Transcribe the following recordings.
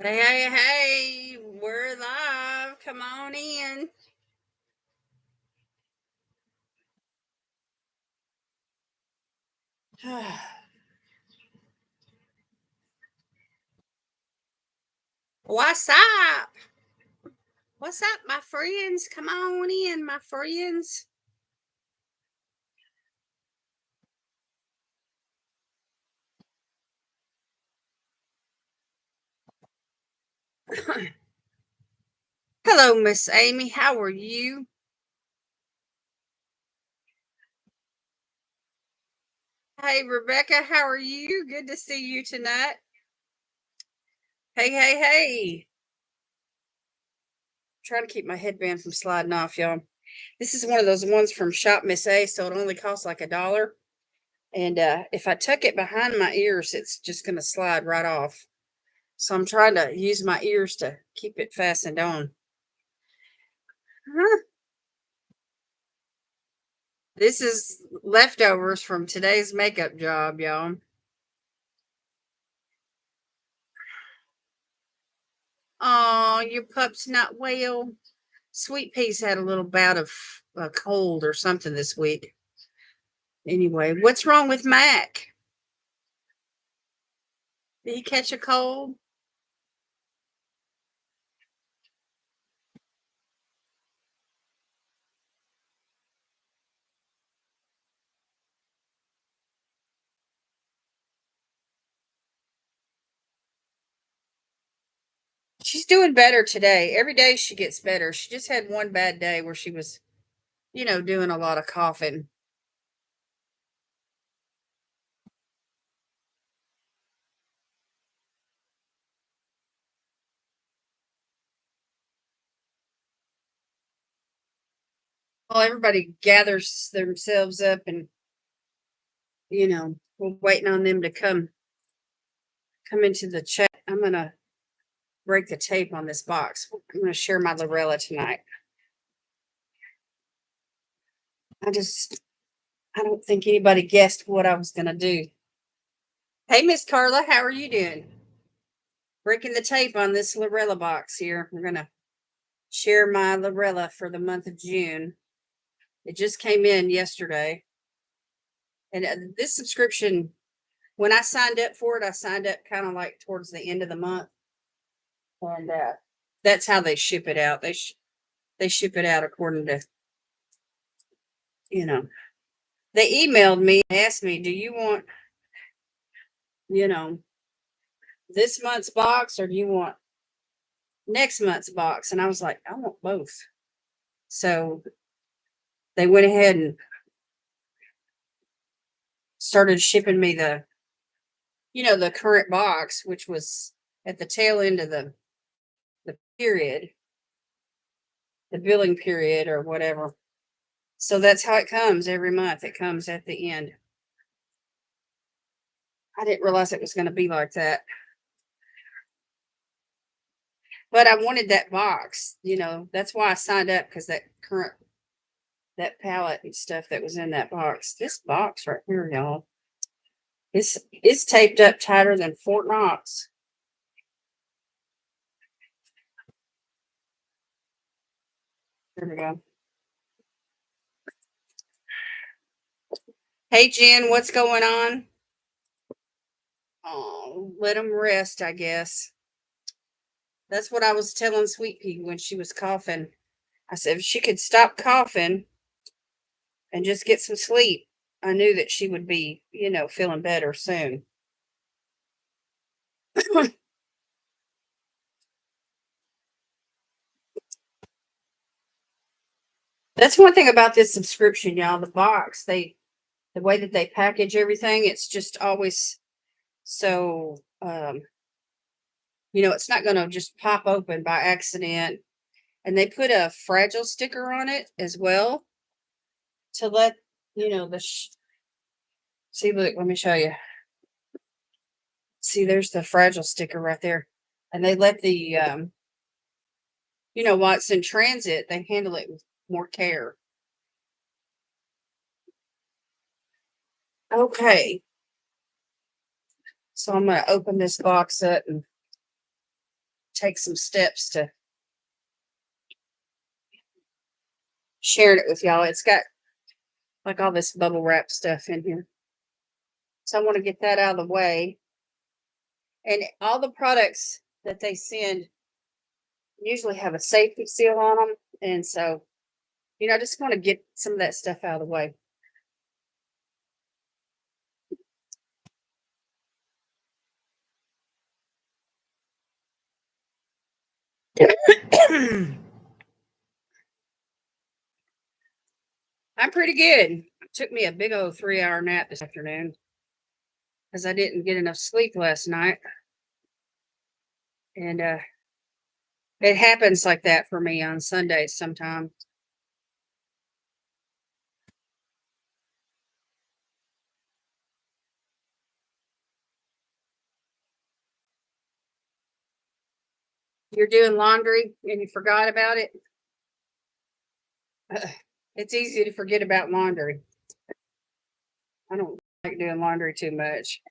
Hey, hey, hey, we're live. Come on in. What's up? What's up, my friends? Come on in, my friends. Hello, Miss Amy. How are you? Hey, Rebecca. How are you? Good to see you tonight. Hey, hey, hey. Trying to keep my headband from sliding off, y'all. This is one of those ones from Shop Miss A, so it only costs like $1. And if I tuck it behind my ears, it's just going to slide right off. So I'm trying to use my ears to keep it fastened on. Huh? This is leftovers from today's makeup job, y'all. Oh, your pup's not well. Sweet Pea's had a little bout of a cold or something this week. Anyway, what's wrong with Mac? Did he catch a cold? She's doing better today. Every day she gets better. She just had one bad day where she was, doing a lot of coughing. Well, everybody gathers themselves up and, we're waiting on them to come into the chat. I'm gonna break the tape on this box. I'm gonna share my Lurella tonight. I don't think anybody guessed what I was gonna do. Hey, Miss Carla, how are you doing? Breaking the tape on this Lurella box here. We're gonna share my Lurella for the month of June. It just came in yesterday, and this subscription, when I signed up for it, I signed up kind of like towards the end of the month, and that's how they ship it out. They ship it out according to you know. They emailed me, asked me, "Do you want you know this month's box or do you want next month's box?" And I was like, "I want both." So they went ahead and started shipping me the current box, which was at the tail end of the period, the billing period or whatever. So that's how it comes every month. It comes at the end. I didn't realize it was going to be like that. But I wanted that box, that's why I signed up, because that palette and stuff that was in that box. This box right here, y'all. It's taped up tighter than Fort Knox. Here we go. Hey, Jen, what's going on? Oh, let them rest, I guess. That's what I was telling Sweet Pea when she was coughing. I said if she could stop coughing and just get some sleep, I knew that she would be, feeling better soon. That's one thing about this subscription, y'all. The box, the way that they package everything, it's just always so it's not going to just pop open by accident. And they put a fragile sticker on it as well to let the see, look, let me show you. See, there's the fragile sticker right there. And they let the while it's in transit, they handle it with more care. Okay. So I'm going to open this box up and take some steps to sharing it with y'all. It's got like all this bubble wrap stuff in here. So I want to get that out of the way. And all the products that they send usually have a safety seal on them. And so, I just want to get some of that stuff out of the way. I'm pretty good. It took me a big old 3-hour nap this afternoon because I didn't get enough sleep last night. And it happens like that for me on Sundays sometimes. You're doing laundry and you forgot about it. It's easy to forget about laundry. I don't like doing laundry too much.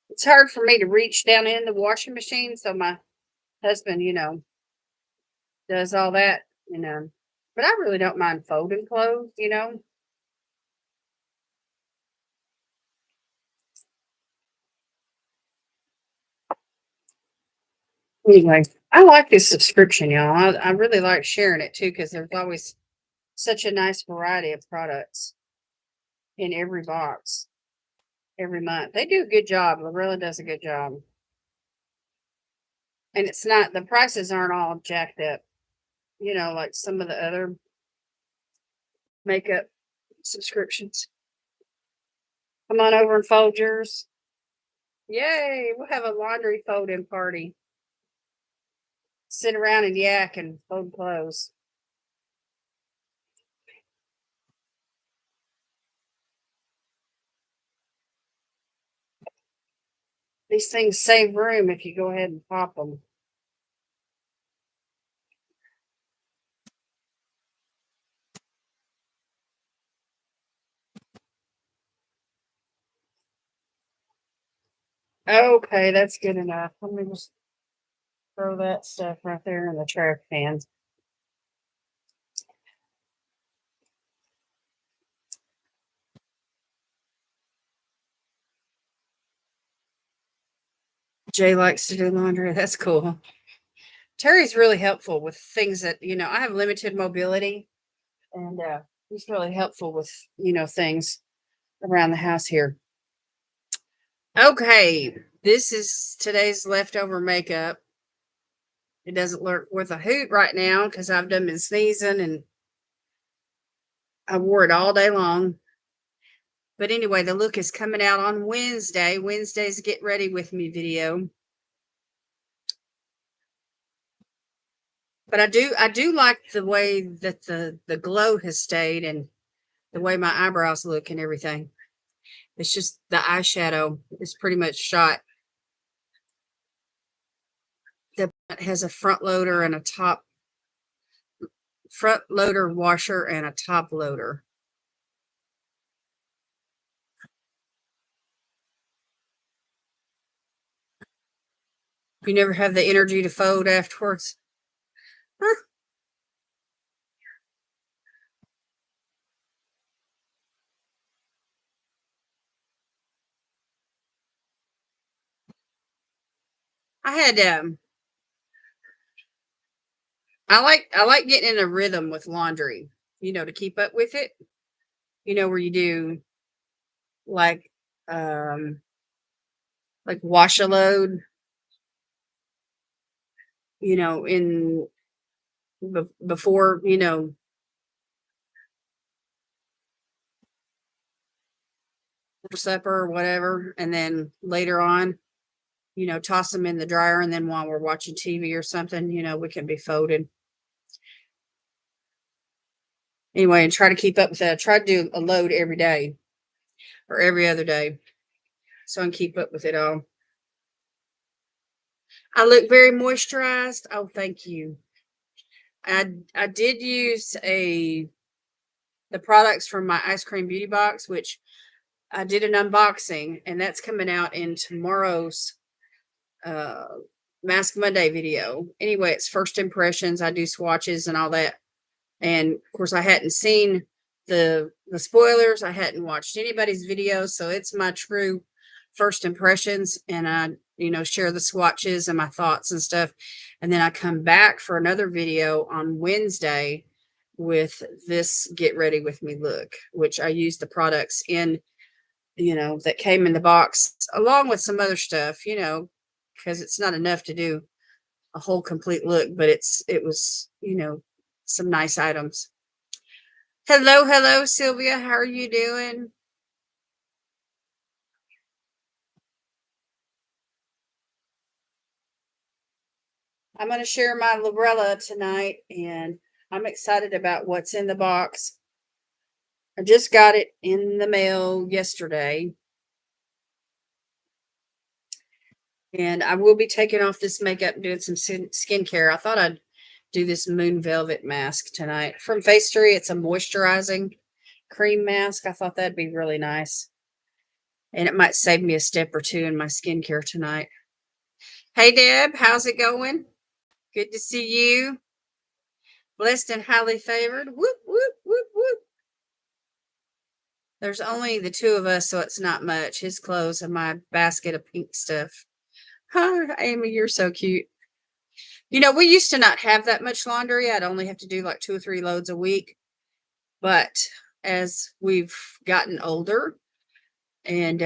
It's hard for me to reach down in the washing machine, so my husband, does all that, But I really don't mind folding clothes. Anyway, I like this subscription, y'all. I really like sharing it too because there's always such a nice variety of products in every box every month. They do a good job. Lurella does a good job. And it's not, the prices aren't all jacked up, like some of the other makeup subscriptions. Come on over and fold yours. Yay, we'll have a laundry folding party. Sit around and yak and fold clothes. These things save room if you go ahead and pop them. Okay, that's good enough. Let me just throw that stuff right there in the trash can. Jay likes to do laundry. That's cool. Terry's really helpful with things that, I have limited mobility and he's really helpful with, things around the house here. Okay, this is today's leftover makeup. It doesn't look worth a hoot right now because I've done been sneezing and I wore it all day long. But anyway, the look is coming out on Wednesday. Wednesday's Get Ready With Me video. But I do like the way that the glow has stayed and the way my eyebrows look and everything. It's just the eyeshadow is pretty much shot. It has a front loader and a top front loader washer and a top loader. You never have the energy to fold afterwards. I had I like getting in a rhythm with laundry, to keep up with it. Where you do like wash a load, in before, supper or whatever, and then later on, toss them in the dryer, and then while we're watching TV or something, we can be folded. Anyway, and try to keep up with that. I try to do a load every day or every other day so I can keep up with it all. I look very moisturized. Oh, thank you. I did use the products from my ice cream beauty box, which I did an unboxing, and that's coming out in tomorrow's uh, Mask Monday video. Anyway, it's first impressions. I do swatches and all that. And of course, I hadn't seen the spoilers. I hadn't watched anybody's videos, so it's my true first impressions. And I, share the swatches and my thoughts and stuff. And then I come back for another video on Wednesday with this Get Ready With Me look, which I used the products in, that came in the box along with some other stuff, because it's not enough to do a whole complete look, but it was, some nice items. Hello, Sylvia. How are you doing? I'm going to share my Lurella tonight, and I'm excited about what's in the box. I just got it in the mail yesterday. And I will be taking off this makeup and doing some skincare. I thought I'd do this Moon Velvet mask tonight. From Face Tree, it's a moisturizing cream mask. I thought that'd be really nice. And it might save me a step or two in my skincare tonight. Hey, Deb, how's it going? Good to see you. Blessed and highly favored. Whoop, whoop, whoop, whoop. There's only the two of us, so it's not much. His clothes and my basket of pink stuff. Huh, Amy, you're so cute. We used to not have that much laundry. I'd only have to do like 2 or 3 loads a week. But as we've gotten older, and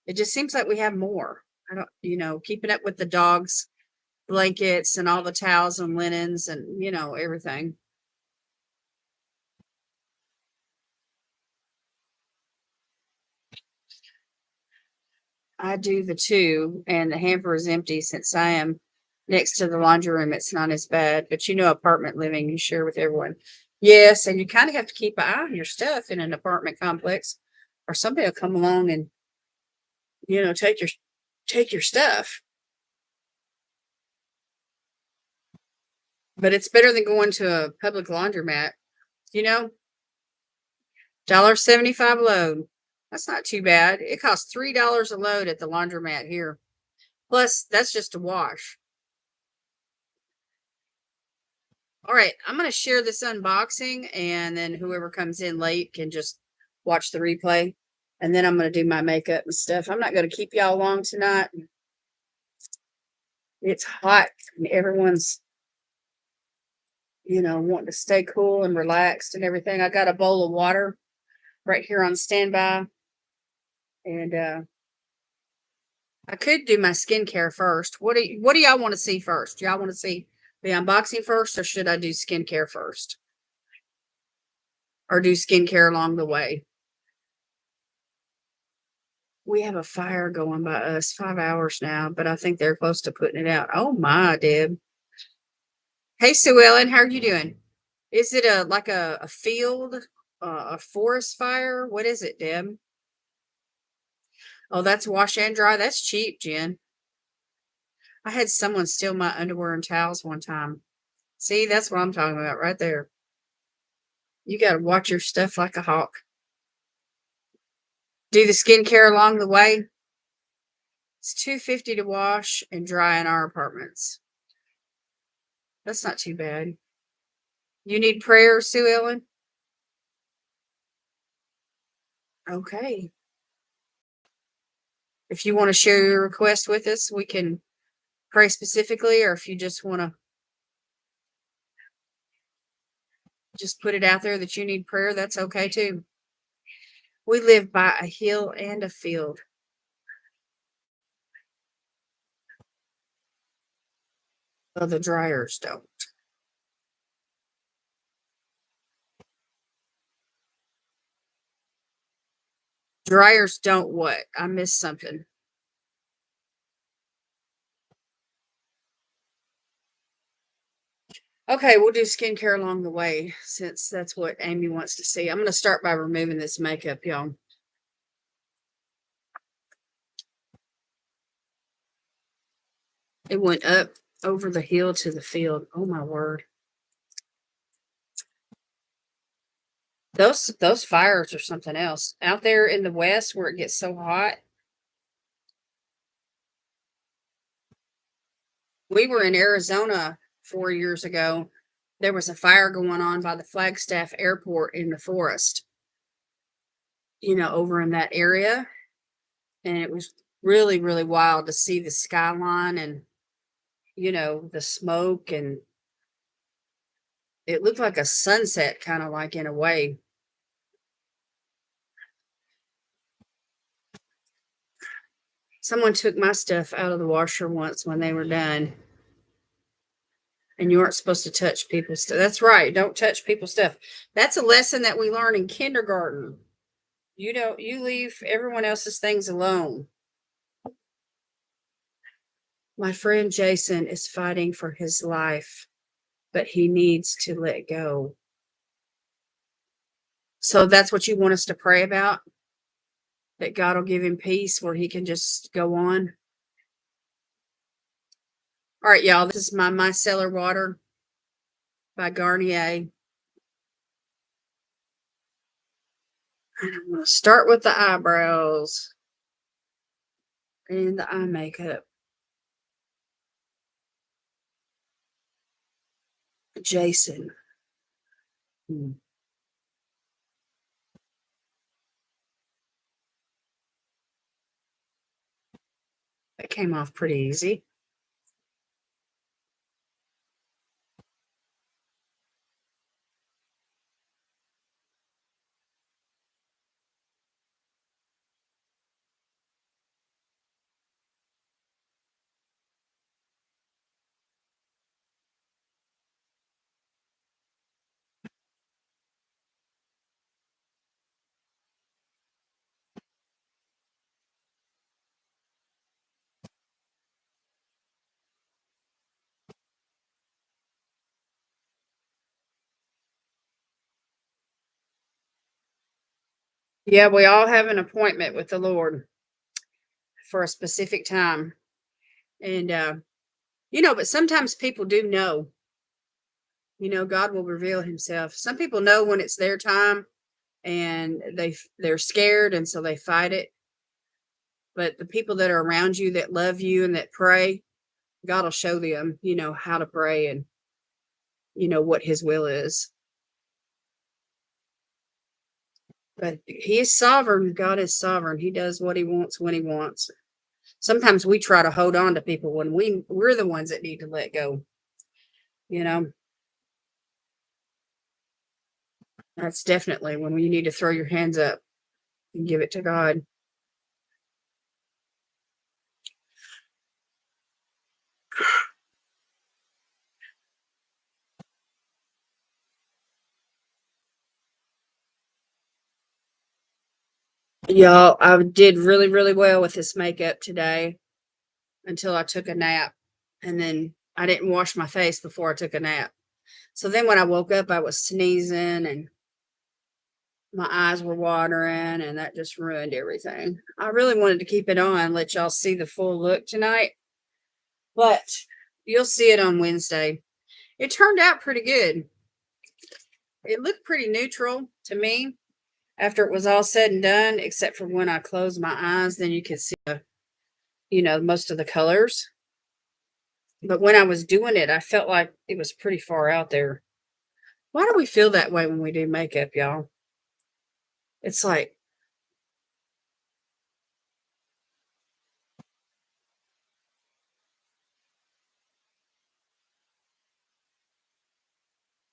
it just seems like we have more. I don't, keeping up with the dogs' blankets and all the towels and linens and, everything. I do the two, and the hamper is empty since I am next to the laundry room. It's not as bad, but apartment living, you share with everyone. Yes, and you kind of have to keep an eye on your stuff in an apartment complex, or somebody will come along and take your stuff. But it's better than going to a public laundromat. $1.75 a load. That's not too bad. It costs $3 a load at the laundromat here. Plus, that's just a wash. All right, I'm going to share this unboxing, and then whoever comes in late can just watch the replay. And then I'm going to do my makeup and stuff. I'm not going to keep y'all long tonight. It's hot, and everyone's, wanting to stay cool and relaxed and everything. I got a bowl of water right here on standby. And I could do my skincare first. What do y'all want to see first? Y'all want to see the unboxing first, or should I do skincare first? Or do skincare along the way? We have a fire going by us 5 hours now, but I think they're close to putting it out. Oh my, Deb. Hey, Sue Ellen, how are you doing? Is it like a field, a forest fire? What is it, Deb? Oh, that's wash and dry. That's cheap, Jen. I had someone steal my underwear and towels one time. See, that's what I'm talking about right there. You got to watch your stuff like a hawk. Do the skincare along the way. It's $2.50 to wash and dry in our apartments. That's not too bad. You need prayer, Sue Ellen? Okay. If you want to share your request with us, we can pray specifically, or if you just want to just put it out there that you need prayer, that's okay too. We live by a hill and a field. Well, the dryers don't. Dryers don't what? I missed something. Okay, we'll do skincare along the way since that's what Amy wants to see. I'm going to start by removing this makeup, y'all. It went up over the hill to the field. Oh, my word. Those fires are something else. Out there in the West where it gets so hot. We were in Arizona 4 years ago. There was a fire going on by the Flagstaff Airport in the forest, over in that area. And it was really, really wild to see the skyline and, the smoke. And it looked like a sunset, kind of like in a way. Someone took my stuff out of the washer once when they were done. And you aren't supposed to touch people's stuff. That's right. Don't touch people's stuff. That's a lesson that we learn in kindergarten. You leave everyone else's things alone. My friend Jason is fighting for his life, but he needs to let go. So that's what you want us to pray about? That God will give him peace where he can just go on? All right, y'all. This is my micellar water by Garnier. And I'm going to start with the eyebrows and the eye makeup. Jason. That came off pretty easy. Yeah, we all have an appointment with the Lord for a specific time. And, but sometimes people do know. God will reveal himself. Some people know when it's their time and they're scared and so they fight it. But the people that are around you that love you and that pray, God will show them, how to pray and, what his will is. But he is sovereign. God is sovereign. He does what he wants when he wants. Sometimes we try to hold on to people when we're the ones that need to let go. That's definitely when you need to throw your hands up and give it to God. Y'all, I did really, really well with this makeup today until I took a nap. And then I didn't wash my face before I took a nap. So then when I woke up, I was sneezing and my eyes were watering, and that just ruined everything. I really wanted to keep it on, let y'all see the full look tonight. But you'll see it on Wednesday. It turned out pretty good. It looked pretty neutral to me after it was all said and done, except for when I closed my eyes, then you could see, most of the colors. But when I was doing it, I felt like it was pretty far out there. Why do we feel that way when we do makeup, y'all? It's like,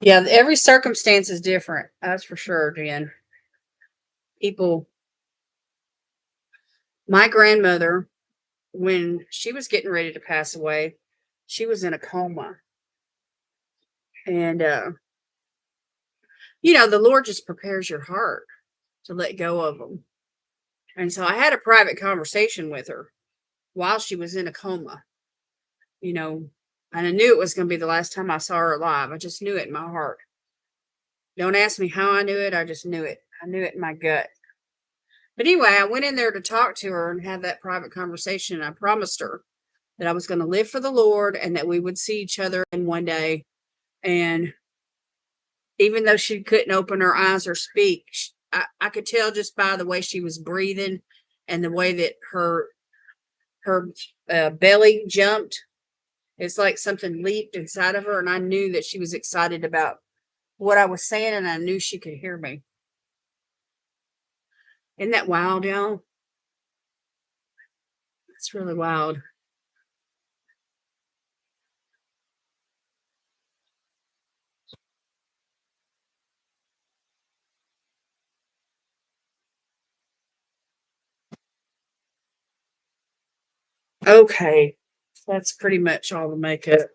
yeah, every circumstance is different. That's for sure, Jen. My grandmother, when she was getting ready to pass away, she was in a coma. And, the Lord just prepares your heart to let go of them. And so I had a private conversation with her while she was in a coma, and I knew it was going to be the last time I saw her alive. I just knew it in my heart. Don't ask me how I knew it. I just knew it. I knew it in my gut. But anyway, I went in there to talk to her and have that private conversation. And I promised her that I was going to live for the Lord and that we would see each other in one day. And, even though she couldn't open her eyes or speak, I could tell just by the way she was breathing and the way that her belly jumped. It's like something leaped inside of her, and I knew that she was excited about what I was saying, and I knew she could hear me. Isn't that wild, y'all? It's really wild. Okay, that's pretty much all the makeup.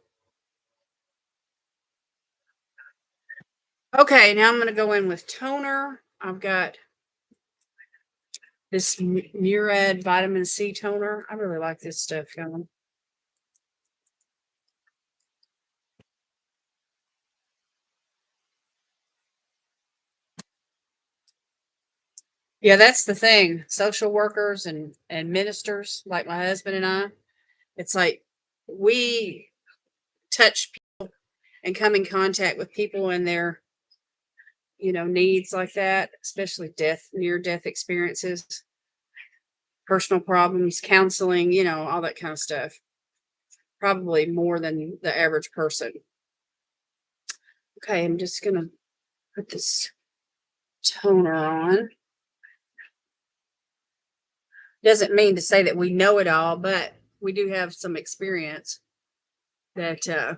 Okay, now I'm going to go in with toner. I've got this Murad vitamin C toner. I really like this stuff, y'all. Yeah, that's the thing. Social workers and ministers like my husband and I, it's like we touch and come in contact with people and their, needs like that, especially near death experiences, personal problems, counseling, all that kind of stuff. Probably more than the average person. Okay, I'm just going to put this toner on. Doesn't mean to say that we know it all, but we do have some experience that, that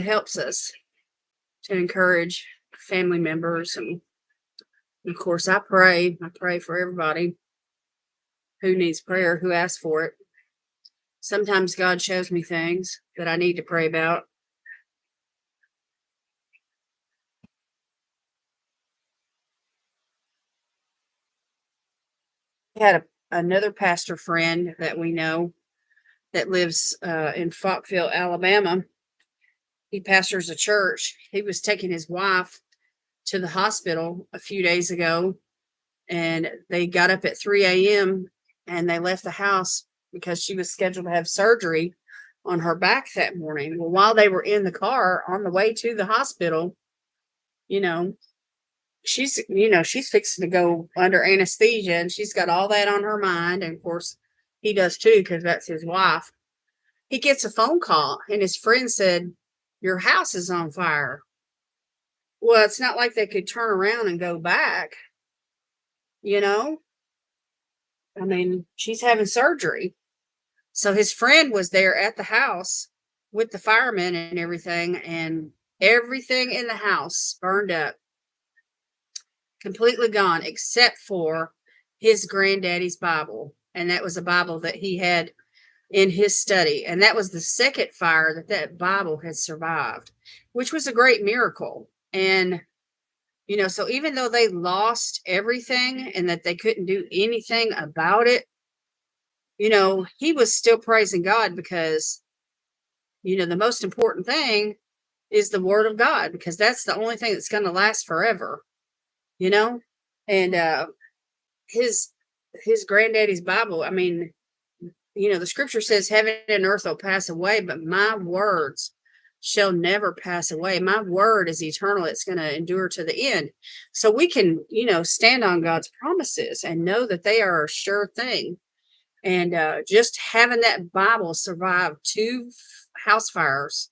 helps us to encourage family members. And of course, I pray. I pray for everybody who needs prayer, who asks for it. Sometimes God shows me things that I need to pray about. I had another pastor friend that we know that lives in Falkville, Alabama. He pastors a church. He was taking his wife to the hospital a few days ago, and they got up at 3 a.m. and they left the house because she was scheduled to have surgery on her back that morning. Well, while they were in the car on the way to the hospital, you know, she's fixing to go under anesthesia, and she's got all that on her mind. And of course, he does too, because that's his wife. He gets a phone call, and his friend said, "Your house is on fire." Well, it's not like they could turn around and go back, you know? I mean, she's having surgery. So his friend was there at the house with the firemen and everything in the house burned up, completely gone, except for his granddaddy's Bible. And that was a Bible that he had in his study. And that was the second fire that Bible had survived, which was a great miracle. And, so even though they lost everything and that they couldn't do anything about it, he was still praising God because, the most important thing is the word of God, because that's the only thing that's going to last forever, you know? And his granddaddy's Bible, I mean, the scripture says heaven and earth will pass away, but my words shall never pass away. My word is eternal. It's going to endure to the end. So we can, stand on God's promises and know that they are a sure thing. And just having that Bible survive two house fires.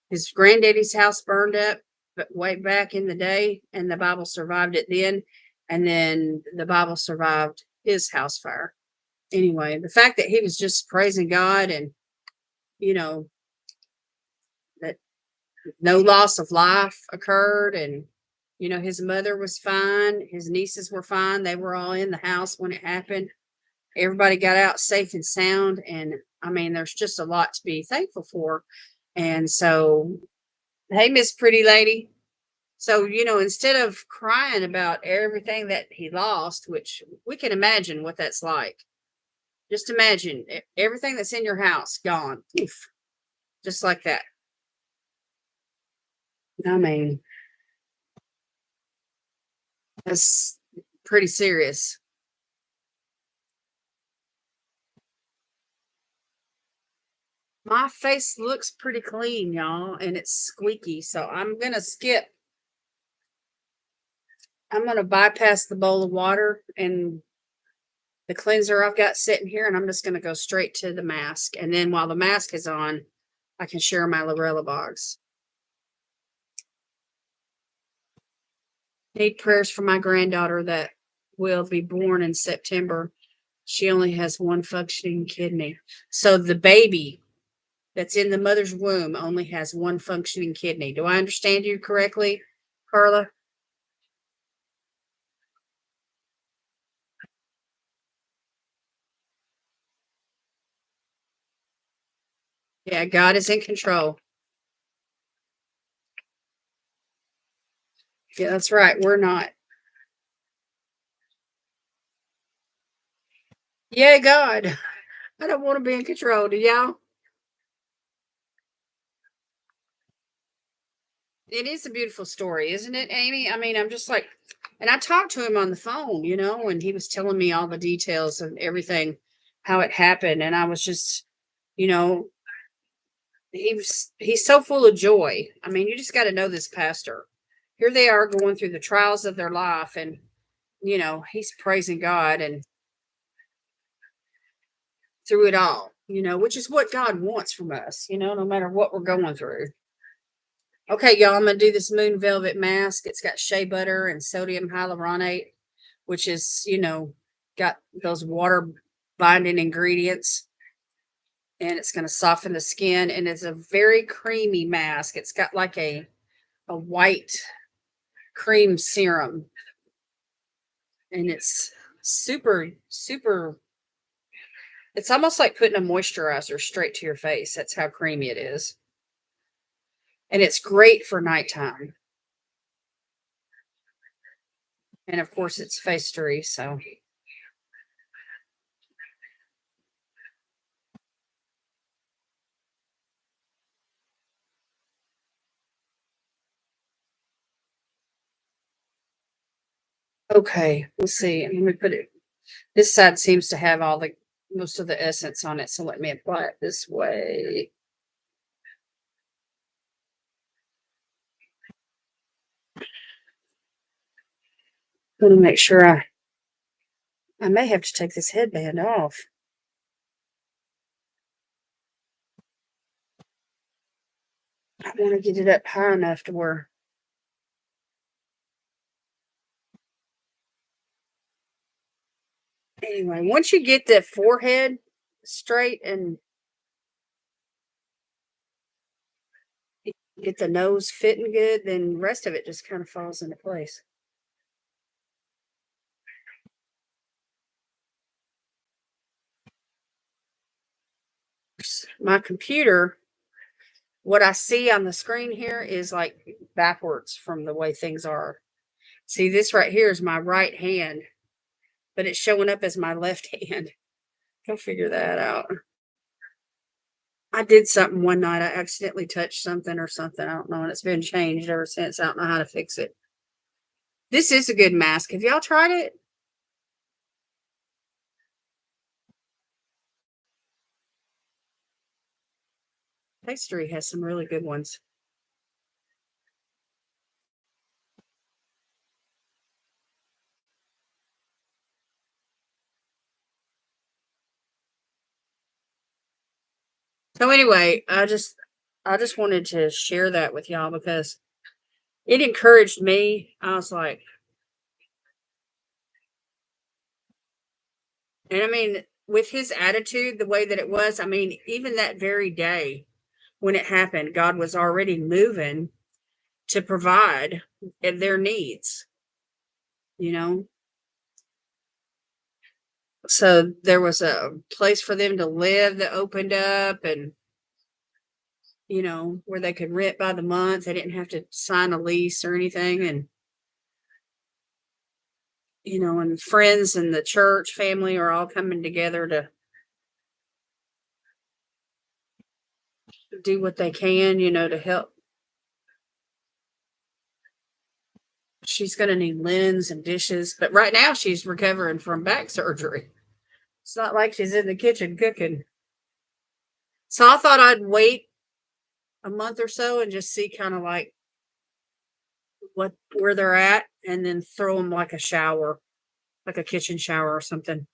His granddaddy's house burned up but way back in the day, and the Bible survived it then. And then the Bible survived his house fire. Anyway, the fact that he was just praising God, and, that no loss of life occurred, and, his mother was fine. His nieces were fine. They were all in the house when it happened. Everybody got out safe and sound. And I mean, there's just a lot to be thankful for. And so, hey, Miss Pretty Lady. So, instead of crying about everything that he lost, which we can imagine what that's like, just imagine everything that's in your house gone, oof, just like that. I mean, that's pretty serious. My face looks pretty clean, y'all, and it's squeaky. So I'm going to skip. I'm going to bypass the bowl of water and the cleanser I've got sitting here, and I'm just going to go straight to the mask. And then while the mask is on, I can share my Lurella box. Need prayers for my granddaughter that will be born in September. She only has one functioning kidney. So the baby that's in the mother's womb only has one functioning kidney. Do I understand you correctly, Carla? Yeah, God is in control. Yeah, that's right. We're not. Yeah, God. I don't want to be in control. Do y'all? It is a beautiful story, isn't it, Amy? I mean, I'm just like, and I talked to him on the phone, and he was telling me all the details of everything, how it happened. And I was just, you know, he's so full of joy. I mean, you just got to know this pastor. Here they are going through the trials of their life, and he's praising God and through it all, which is what God wants from us, no matter what we're going through. Okay, y'all, I'm going to do this moon velvet mask. It's got shea butter and sodium hyaluronate, which is, got those water binding ingredients. And it's going to soften the skin. And it's a very creamy mask. It's got like a white cream serum. And it's super, super. It's almost like putting a moisturizer straight to your face. That's how creamy it is. And it's great for nighttime. And of course, it's face-free, so. Okay, let's see. Let me put it. This side seems to have most of the essence on it, so let me apply it this way. I'm gonna make sure I may have to take this headband off. I want to get it up high enough to where. Anyway, once you get the forehead straight and get the nose fitting good, then the rest of it just kind of falls into place. My computer, what I see on the screen here is like backwards from the way things are. See, this right here is my right hand, but it's showing up as my left hand. Go figure that out. I did something one night. I accidentally touched something or something. I don't know. And it's been changed ever since. I don't know how to fix it. This is a good mask. Have y'all tried it? Pastry has some really good ones. So anyway, I just wanted to share that with y'all because it encouraged me. I was like, and I mean, with his attitude, the way that it was, I mean, even that very day when it happened, God was already moving to provide their needs, you know. So there was a place for them to live that opened up, and where they could rent by the month. They didn't have to sign a lease or anything. And and friends and the church family are all coming together to do what they can, to help. She's going to need linens and dishes, but right now she's recovering from back surgery. It's not like she's in the kitchen cooking. So I thought I'd wait a month or so and just see kind of like where they're at, and then throw them like a shower, like a kitchen shower or something.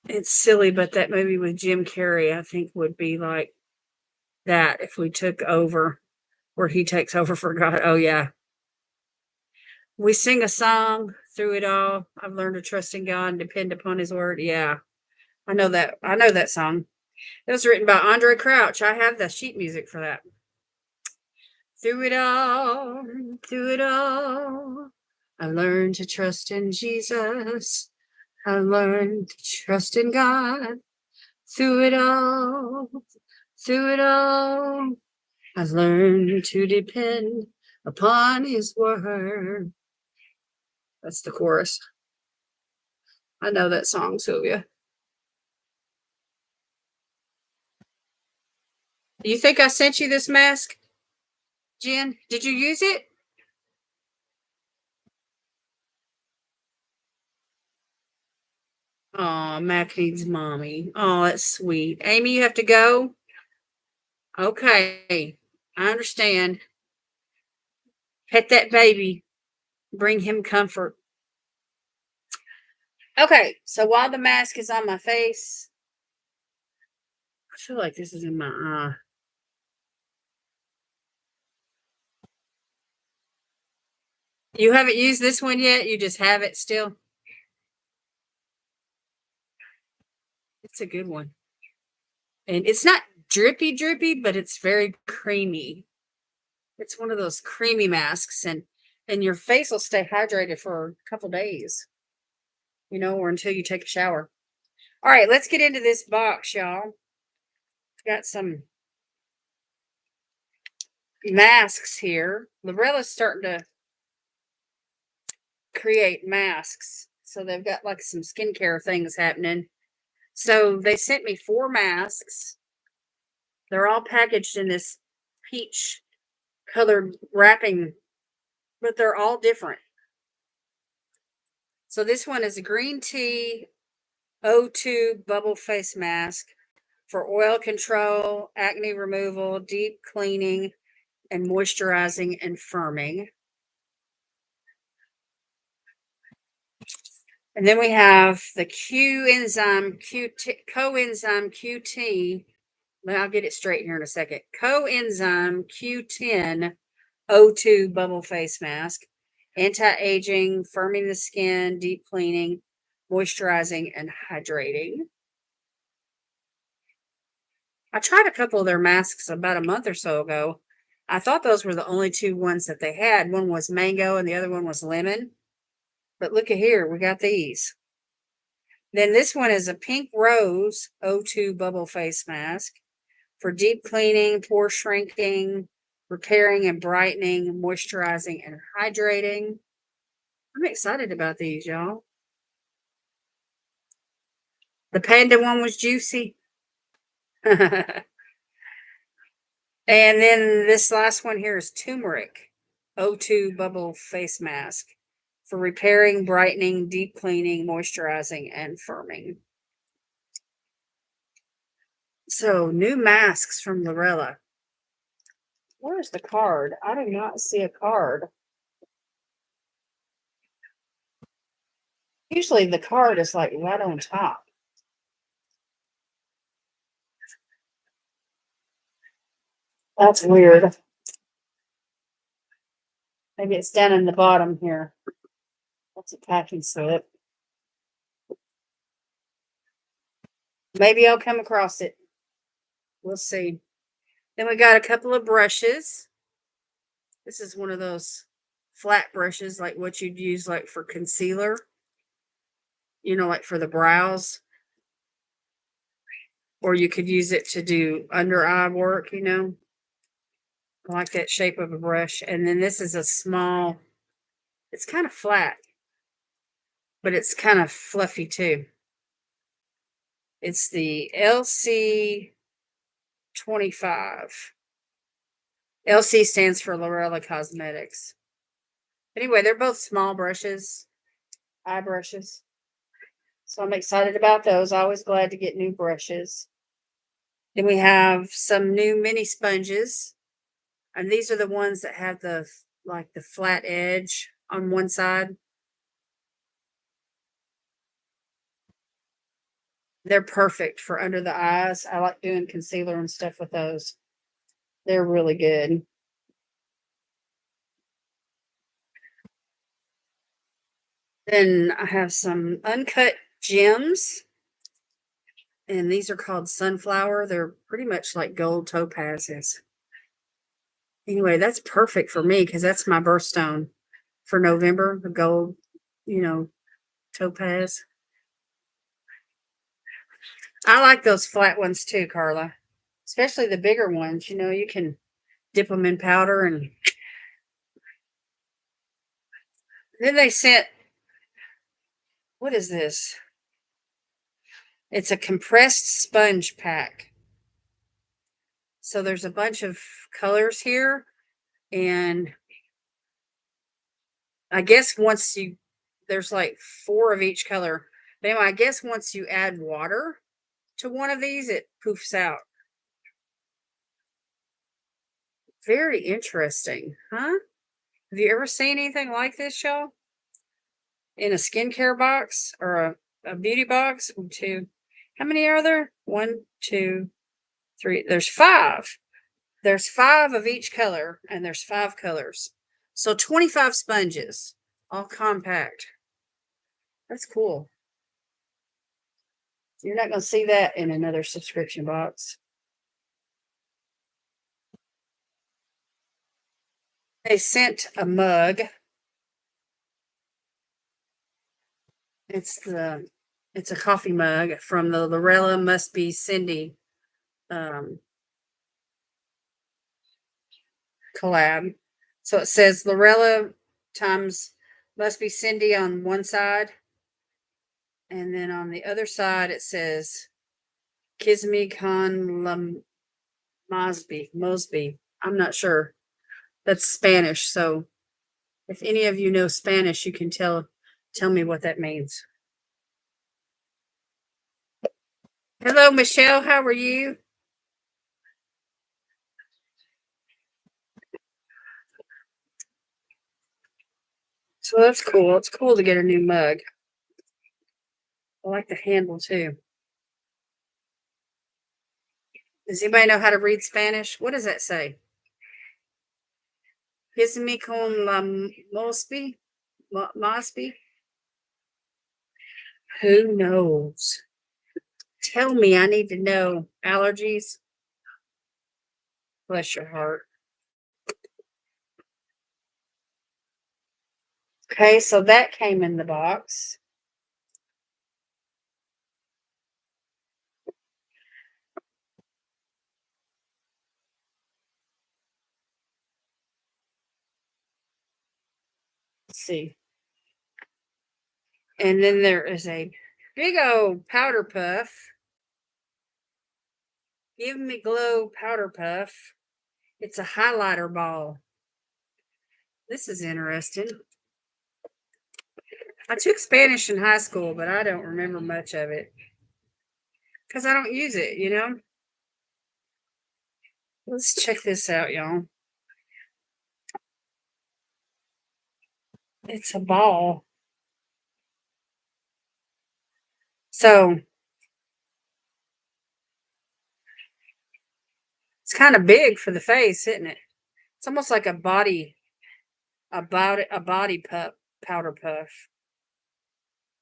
It's silly, but that movie with Jim Carrey, I think, would be like that if we took over, where he takes over for God. Oh yeah. We sing a song through it all. I've learned to trust in God and depend upon his word. Yeah. I know that. I know that song. It was written by Andre Crouch. I have the sheet music for that. Through it all, through it all, I learned to trust in Jesus. I learned to trust in God. Through it all, through it all, I've learned to depend upon his word. That's the chorus. I know that song, Sylvia. Do you think I sent you this mask, Jen? Did you use it? Oh, Mac needs mommy. Oh, that's sweet. Amy, you have to go? Okay. I understand. Pet that baby. Bring him comfort. Okay, so while the mask is on my face, I feel like this is in my eye. You haven't used this one yet? You just have it still? It's a good one. And it's not drippy, but it's very creamy. It's one of those creamy masks, and your face will stay hydrated for a couple days, or until you take a shower. All right, let's get into this box, y'all. Got some masks here. Lurella's starting to create masks. So they've got like some skincare things happening. So they sent me 4 masks. They're all packaged in this peach colored wrapping, but they're all different. So this one is a green tea O2 bubble face mask for oil control, acne removal, deep cleaning, and moisturizing and firming. And then we have the coenzyme QT. I'll get it straight here in a second. Coenzyme Q10 O2 bubble face mask, anti-aging, firming the skin, deep cleaning, moisturizing, and hydrating. I tried a couple of their masks about a month or so ago. I thought those were the only 2 ones that they had. One was mango and the other one was lemon. But look at here, we got these. Then this one is a pink rose O2 bubble face mask for deep cleaning, pore shrinking, repairing and brightening, moisturizing and hydrating. I'm excited about these, y'all. The panda one was juicy. And then this last one here is turmeric O2 bubble face mask for repairing, brightening, deep cleaning, moisturizing, and firming. So, new masks from Lurella. Where's the card? I do not see a card. Usually the card is like right on top. That's weird. Maybe it's down in the bottom here. That's a packing slip. Maybe I'll come across it. We'll see. Then we got a couple of brushes. This is one of those flat brushes, like what you'd use like for concealer. Like for the brows. Or you could use it to do under eye work, I like that shape of a brush. And then this is a small, it's kind of flat, but it's kind of fluffy too. It's the LC 25. LC stands for Lurella Cosmetics. Anyway, they're both small brushes, eye brushes. So I'm excited about those. Always glad to get new brushes. Then we have some new mini sponges. And these are the ones that have the like the flat edge on one side. They're perfect for under the eyes. I like doing concealer and stuff with those. They're really good. Then I have some uncut gems, and these are called sunflower. They're pretty much like gold topazes. Anyway, that's perfect for me because that's my birthstone for November, the gold, you know, topaz. I like those flat ones too, Carla, especially the bigger ones. You know, you can dip them in powder. And then they sent, what is this? It's a compressed sponge pack. So there's a bunch of colors here. And I guess there's like 4 of each color. But anyway, I guess once you add water to one of these, it poofs out. Very interesting, huh? Have you ever seen anything like this, y'all? In a skincare box or a beauty box? 1, 2. How many are there? 1, 2, 3. There's 5. There's 5 of each color, and there's 5 colors. So 25 sponges, all compact. That's cool. You're not going to see that in another subscription box. They sent a mug. It's a coffee mug from the Lurella Must Be Cindy collab. So it says Lurella times Must Be Cindy on one side, and then on the other side it says Kisme con Mosby. I'm not sure. That's Spanish. So if any of you know Spanish, you can tell me what that means. Hello, Michelle. How are you? So that's cool. It's cool to get a new mug. I like the handle too. Does anybody know how to read Spanish? What does that say? Kisme con la Mosby? Mosby? Who knows? Tell me, I need to know. Allergies? Bless your heart. Okay, so that came in the box. Let's see. And then there is a big old powder puff. Give Me Glow powder puff. It's a highlighter ball. This is interesting. I took Spanish in high school, but I don't remember much of it because I don't use it, you know? Let's check this out, y'all. It's a ball. So it's kind of big for the face, isn't it? It's almost like a body puff, powder puff.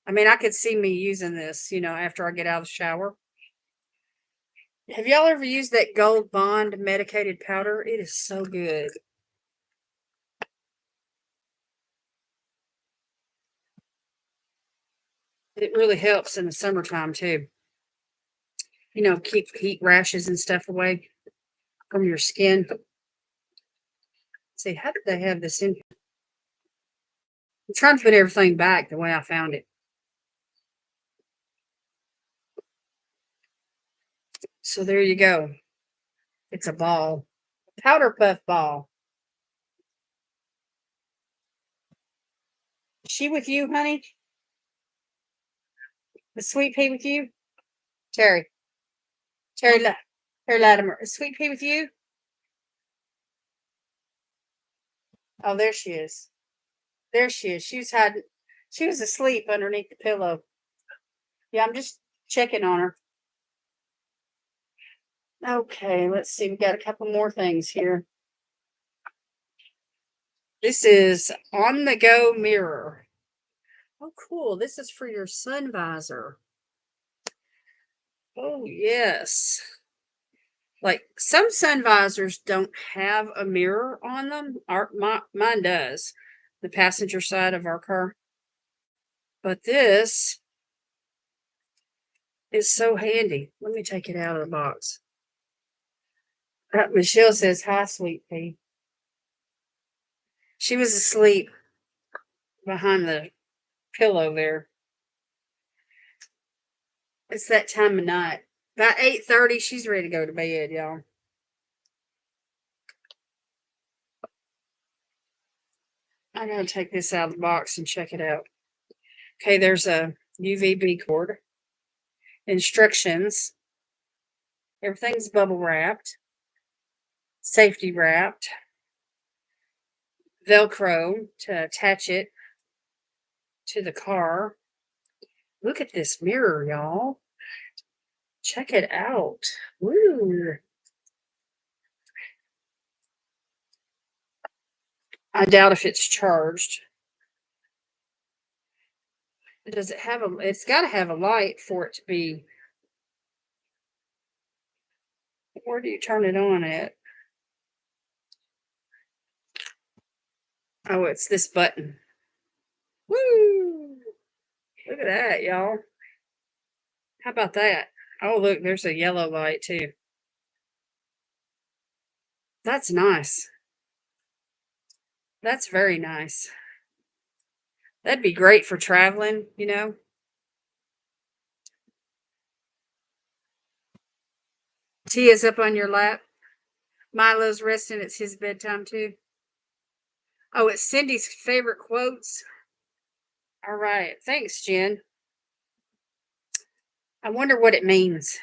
I mean, I could see me using this, you know, after I get out of the shower. Have y'all ever used that Gold Bond medicated powder? It is so good. It really helps in the summertime too. You know, keep heat rashes and stuff away from your skin. Let's see, how did they have this in here? I'm trying to put everything back the way I found it. So there you go. It's a ball. Powder puff ball. Is she with you, honey? Is Sweet Pea with you? Terry. Terry Latimer. Is Sweet Pea with you? Oh, there she is. There she is. She was hiding. She was asleep underneath the pillow. Yeah, I'm just checking on her. Okay, let's see. We got a couple more things here. This is on the go mirror. Oh, cool. This is for your sun visor. Oh, yes. Like some sun visors don't have a mirror on them. Mine does, the passenger side of our car. But this is so handy. Let me take it out of the box. Michelle says, hi, Sweet Pea. She was asleep behind the pillow there. It's that time of night. About 8:30, she's ready to go to bed, y'all. I'm going to take this out of the box and check it out. Okay, there's a UVB cord. Instructions. Everything's bubble wrapped. Safety wrapped. Velcro to attach it to the car. Look at this mirror, y'all. Check it out. Woo. I doubt if it's charged. Does it have a, it's got to have a light for it to be. Where do you turn it on at? Oh, it's this button. Woo! Look at that, y'all. How about that? Oh, look, there's a yellow light too. That's nice. That's very nice. That'd be great for traveling, you know. Tia's up on your lap. Milo's resting. It's his bedtime too. Oh, it's Cindy's favorite quotes. All right. Thanks, Jen. I wonder what it means.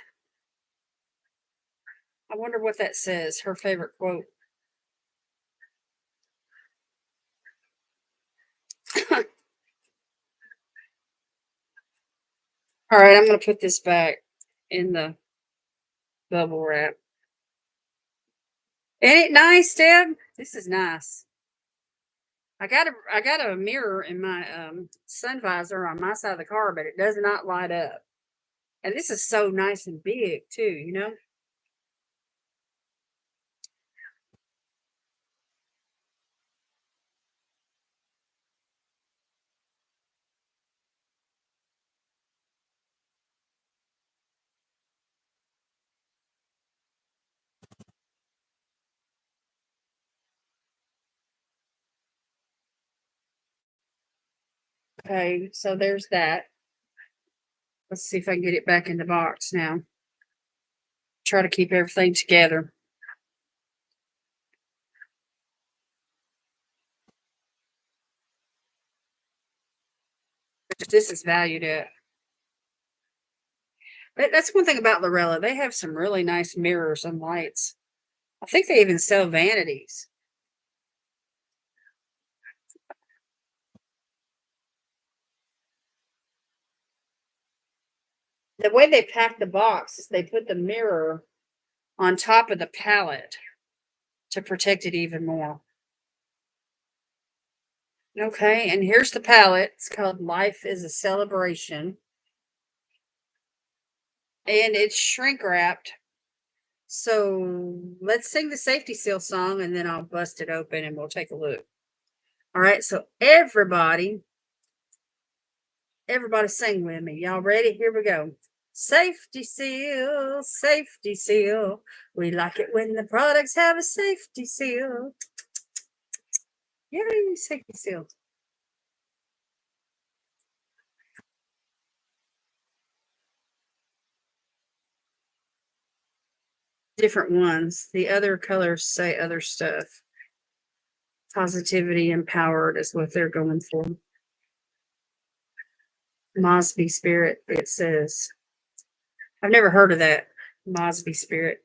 I wonder what that says. Her favorite quote. All right. I'm going to put this back in the bubble wrap. Ain't it nice, Deb? This is nice. I got a mirror in my sun visor on my side of the car, but it does not light up. And this is so nice and big too, you know. Okay, so there's that. Let's see if I can get it back in the box now. Try to keep everything together. This is valued at. But that's one thing about Lurella. They have some really nice mirrors and lights. I think they even sell vanities. The way they pack the box is they put the mirror on top of the pallet to protect it even more. Okay, and here's the palette. It's called Life is a Celebration. And it's shrink wrapped. So let's sing the safety seal song and then I'll bust it open and we'll take a look. All right, so everybody sing with me. Y'all ready? Here we go. Safety seal, safety seal. We like it when the products have a safety seal. Yay, safety seal. Different ones. The other colors say other stuff. Positivity empowered is what they're going for. Mosby Spirit, it says. I've never heard of that. Mosby Spirit.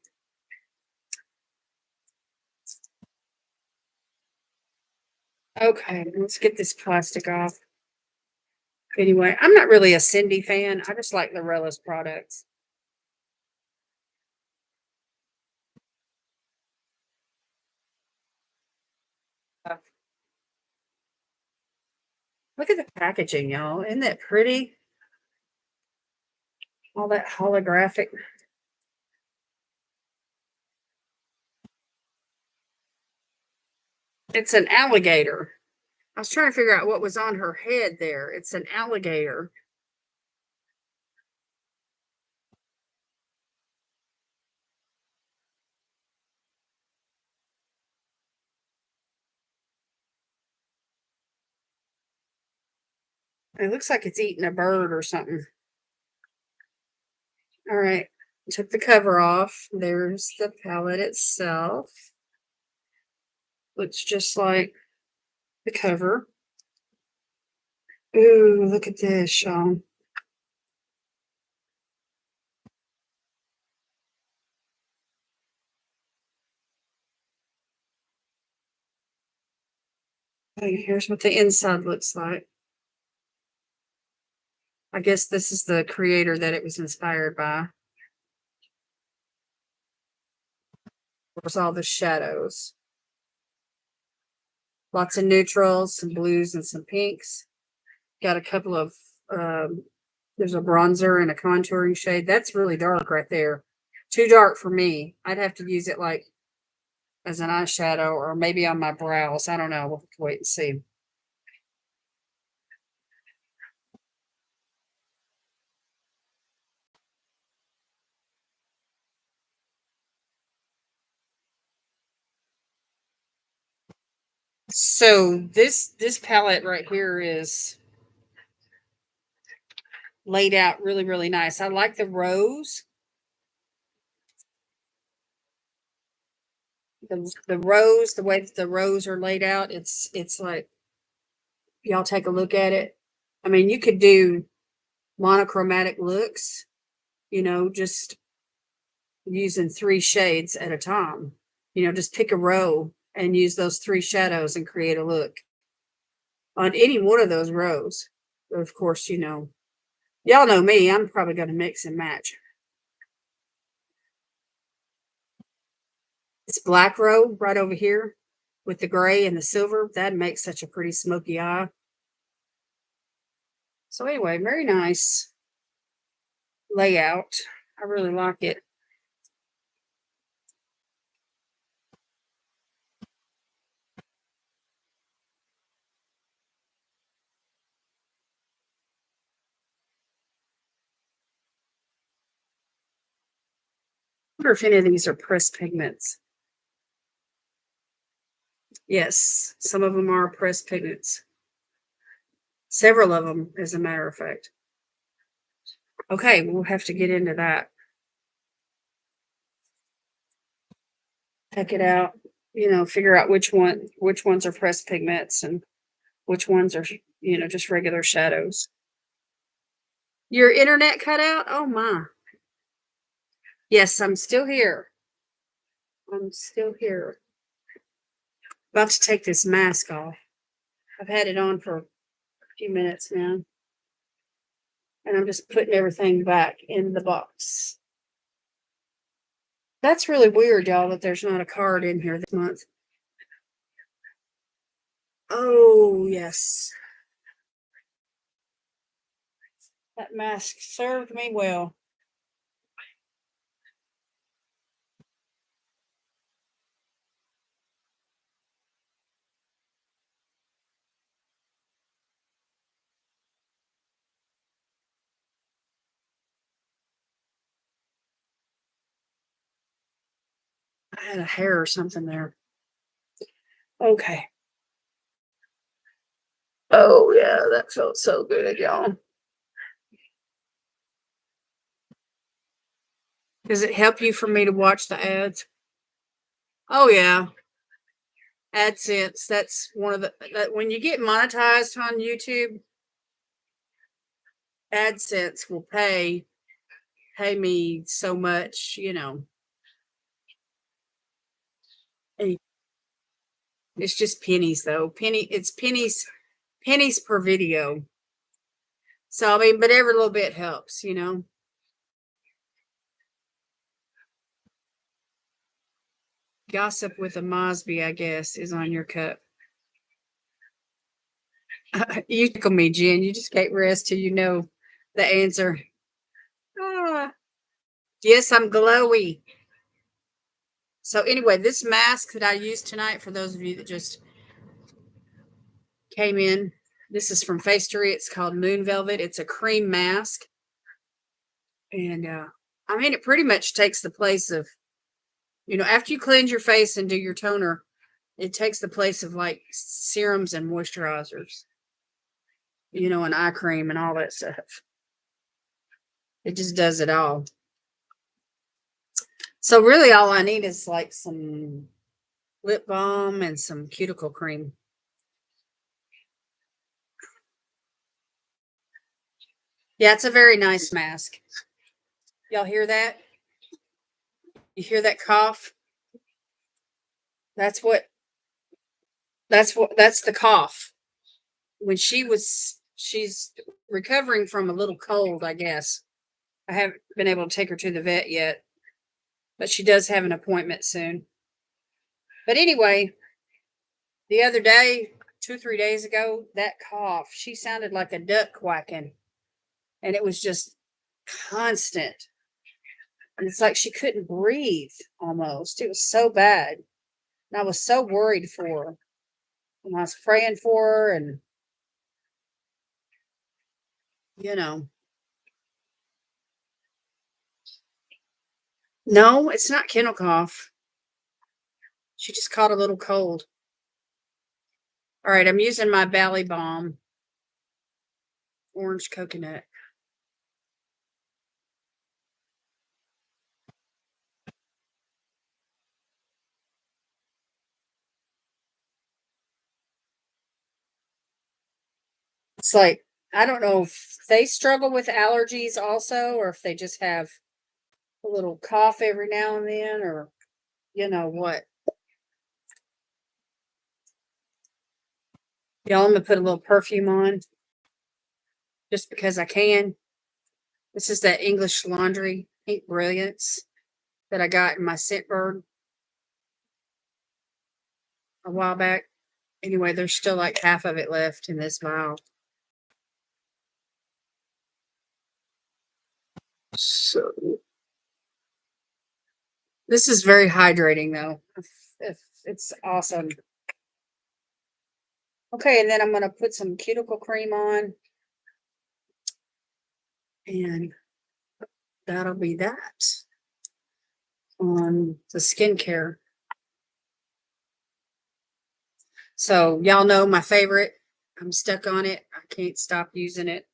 Okay, let's get this plastic off. Anyway, I'm not really a Cindy fan. I just like Lurella's products. Look at the packaging, y'all. Isn't that pretty? All that holographic. It's an alligator. I was trying to figure out what was on her head there. It's an alligator. It looks like it's eating a bird or something. All right. Took the cover off. There's the palette itself. Looks just like the cover. Ooh, look at this, Sean. Okay, here's what the inside looks like. I guess this is the creator that it was inspired by. There's all the shadows. Lots of neutrals, some blues, and some pinks. Got a couple of, there's a bronzer and a contouring shade. That's really dark right there. Too dark for me. I'd have to use it like as an eyeshadow or maybe on my brows. I don't know. We'll have to wait and see. So this palette right here is laid out really, really nice. I like the rose. The rose, the way that the rows are laid out, it's like y'all take a look at it. I mean, you could do monochromatic looks, just using 3 shades at a time. Just pick a row and use those 3 shadows and create a look on any one of those rows. Of course, y'all know me, I'm probably going to mix and match. This black row right over here with the gray and the silver, that makes such a pretty smoky eye. So anyway, very nice layout. I really like it. I wonder if any of these are pressed pigments. Yes, some of them are pressed pigments. Several of them, as a matter of fact. Okay, we'll have to get into that. Check it out. Figure out which ones are pressed pigments and which ones are, just regular shadows. Your internet cut out? Oh my. Yes, I'm still here. I'm still here. About to take this mask off. I've had it on for a few minutes now. And I'm just putting everything back in the box. That's really weird, y'all, that there's not a card in here this month. Oh, yes. That mask served me well. I had a hair or something there. Okay. Oh, yeah, that felt so good, y'all. Does it help you for me to watch the ads? Oh, yeah. AdSense. That's one of that when you get monetized on YouTube, AdSense will pay me so much, It's just pennies though. It's pennies per video. So I mean, but every little bit helps. Gossip with a Mosby, I guess, is on your cup. You tickle me, Jen. You just can't rest till you know the answer. Ah, yes, I'm glowy. So anyway, this mask that I used tonight, for those of you that just came in, this is from Facery. It's called Moon Velvet. It's a cream mask. And I mean, it pretty much takes the place of, after you cleanse your face and do your toner, it takes the place of like serums and moisturizers, and eye cream and all that stuff. It just does it all. So really all I need is like some lip balm and some cuticle cream. Yeah, it's a very nice mask. Y'all hear that? You hear that cough? That's the cough. When she's recovering from a little cold, I guess. I haven't been able to take her to the vet yet, but she does have an appointment soon. But anyway, the other day, 2-3 days ago, that cough, she sounded like a duck quacking, and it was just constant. And it's like she couldn't breathe almost. It was so bad. And I was so worried for her. And I was praying for her, and, no, it's not kennel cough. She just caught a little cold. All right, I'm using my Bally Balm orange coconut. It's like, I don't know if they struggle with allergies also, or if they just have a little cough every now and then, or you know what. Y'all, I'm going to put a little perfume on just because I can. This is that English Laundry Pink Brilliance that I got in my Scentbird a while back. Anyway, there's still like half of it left in this vial. So this is very hydrating though. It's awesome. Okay, and then I'm going to put some cuticle cream on. And that'll be that on the skincare. So y'all know my favorite. I'm stuck on it. I can't stop using it.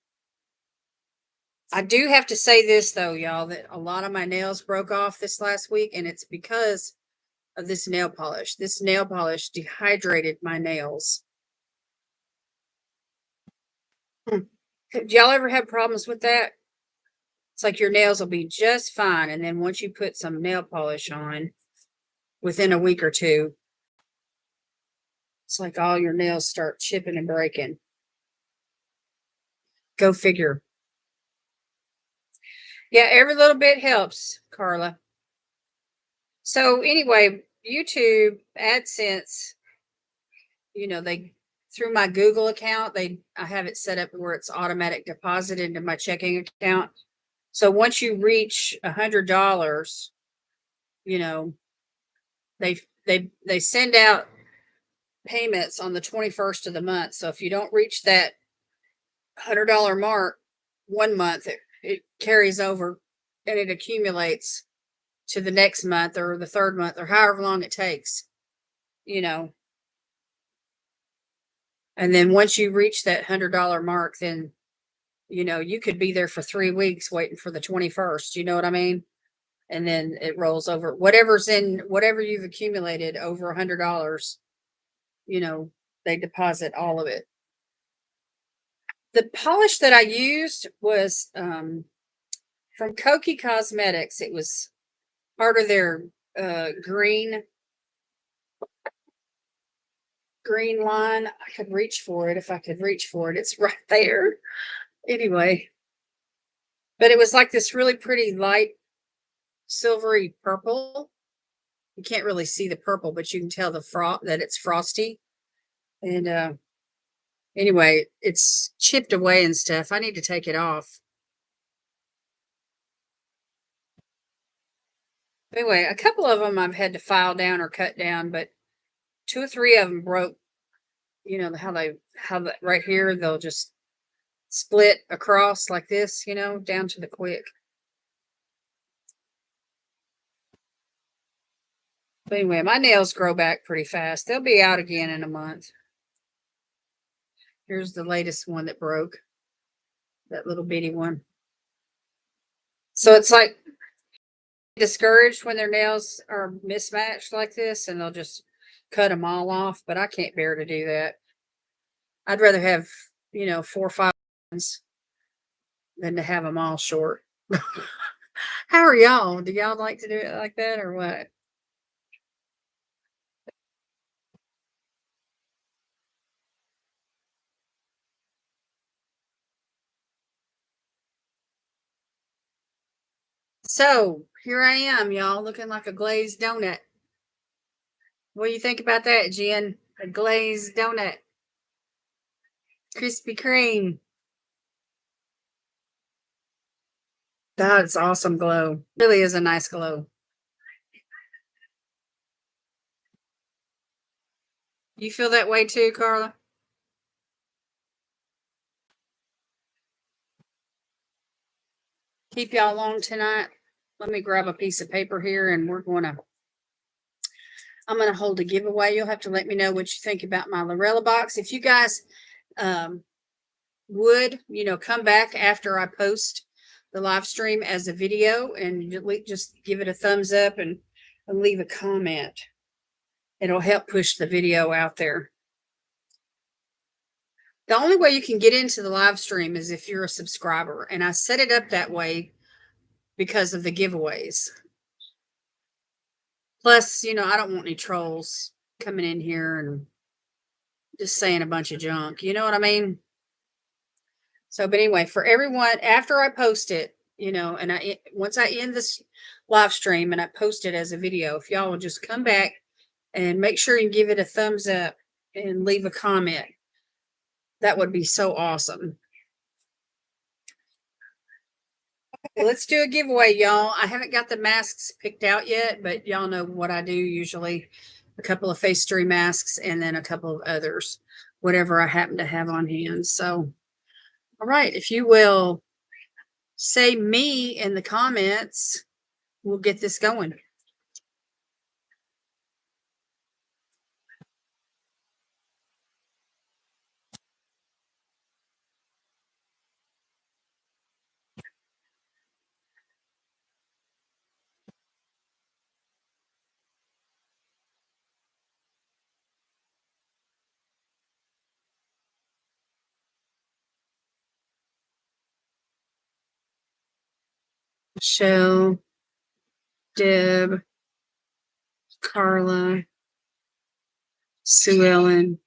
I do have to say this though, y'all, that a lot of my nails broke off this last week, and it's because of this nail polish. This nail polish dehydrated my nails. Do y'all ever have problems with that? It's like your nails will be just fine, and then once you put some nail polish on, within a week or two, it's like all your nails start chipping and breaking. Go figure. Yeah, every little bit helps, Carla. So anyway, YouTube AdSense, they through my Google account, I have it set up where it's automatic deposit into my checking account. So once you reach $100, they send out payments on the 21st of the month. So if you don't reach that $100 mark 1 month, it carries over and it accumulates to the next month or the third month or however long it takes, And then once you reach that $100 mark, then, you could be there for 3 weeks waiting for the 21st. You know what I mean? And then it rolls over. Whatever you've accumulated over $100, they deposit all of it. The polish that I used was from Koki Cosmetics. It was part of their green line. I could reach for it if I could reach for it. It's right there. Anyway, but it was like this really pretty light silvery purple. You can't really see the purple, but you can tell that it's frosty. And anyway, it's chipped away and stuff. I need to take it off. Anyway, a couple of them I've had to file down or cut down, but 2 or 3 of them broke. You know how right here they'll just split across like this, down to the quick. But anyway, my nails grow back pretty fast. They'll be out again in a month. Here's the latest one that broke, that little bitty one. So it's like discouraged when their nails are mismatched like this, and they'll just cut them all off. But I can't bear to do that. I'd rather have 4 or 5 ones than to have them all short. How are y'all? Do y'all like to do it like that or what? So here I am, y'all, looking like a glazed donut. What do you think about that, Jen? A glazed donut. Krispy Kreme. That's awesome glow. Really is a nice glow. You feel that way too, Carla? Keep y'all long tonight. Let me grab a piece of paper here and I'm gonna hold a giveaway. You'll have to let me know what you think about my Lurella box. If you guys would, come back after I post the live stream as a video and just give it a thumbs up and leave a comment. It'll help push the video out there. The only way you can get into the live stream is if you're a subscriber, and I set it up that way because of the giveaways. Plus, I don't want any trolls coming in here and just saying a bunch of junk. You know what I mean? So, but anyway, for everyone, after I post it, and once I end this live stream and I post it as a video, if y'all will just come back and make sure you give it a thumbs up and leave a comment, that would be so awesome. Okay, let's do a giveaway, y'all. I haven't got the masks picked out yet, but y'all know what I do usually. A couple of face tree masks and then a couple of others, whatever I happen to have on hand. So, all right, if you will say me in the comments, we'll get this going. Michelle, Deb, Carla, Sue Ellen.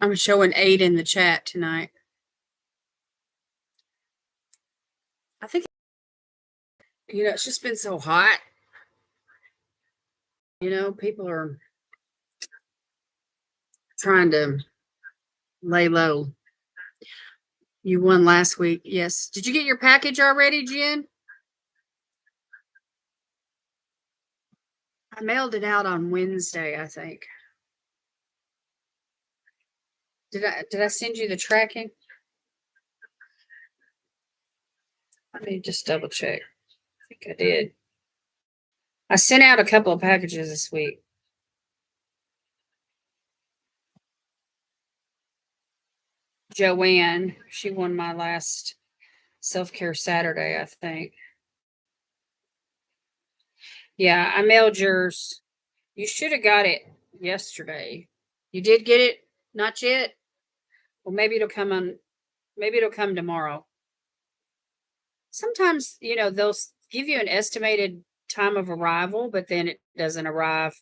I'm showing 8 in the chat tonight. I think, it's just been so hot. People are trying to lay low. You won last week. Yes. Did you get your package already, Jen? I mailed it out on Wednesday, I think. Did I send you the tracking? Let me just double check. I think I did. I sent out a couple of packages this week. Joanne. She won my last self-care Saturday, I think. Yeah, I mailed yours. You should have got it yesterday. You did get it? Not yet? Well, maybe it'll come tomorrow. Sometimes, they'll give you an estimated time of arrival, but then it doesn't arrive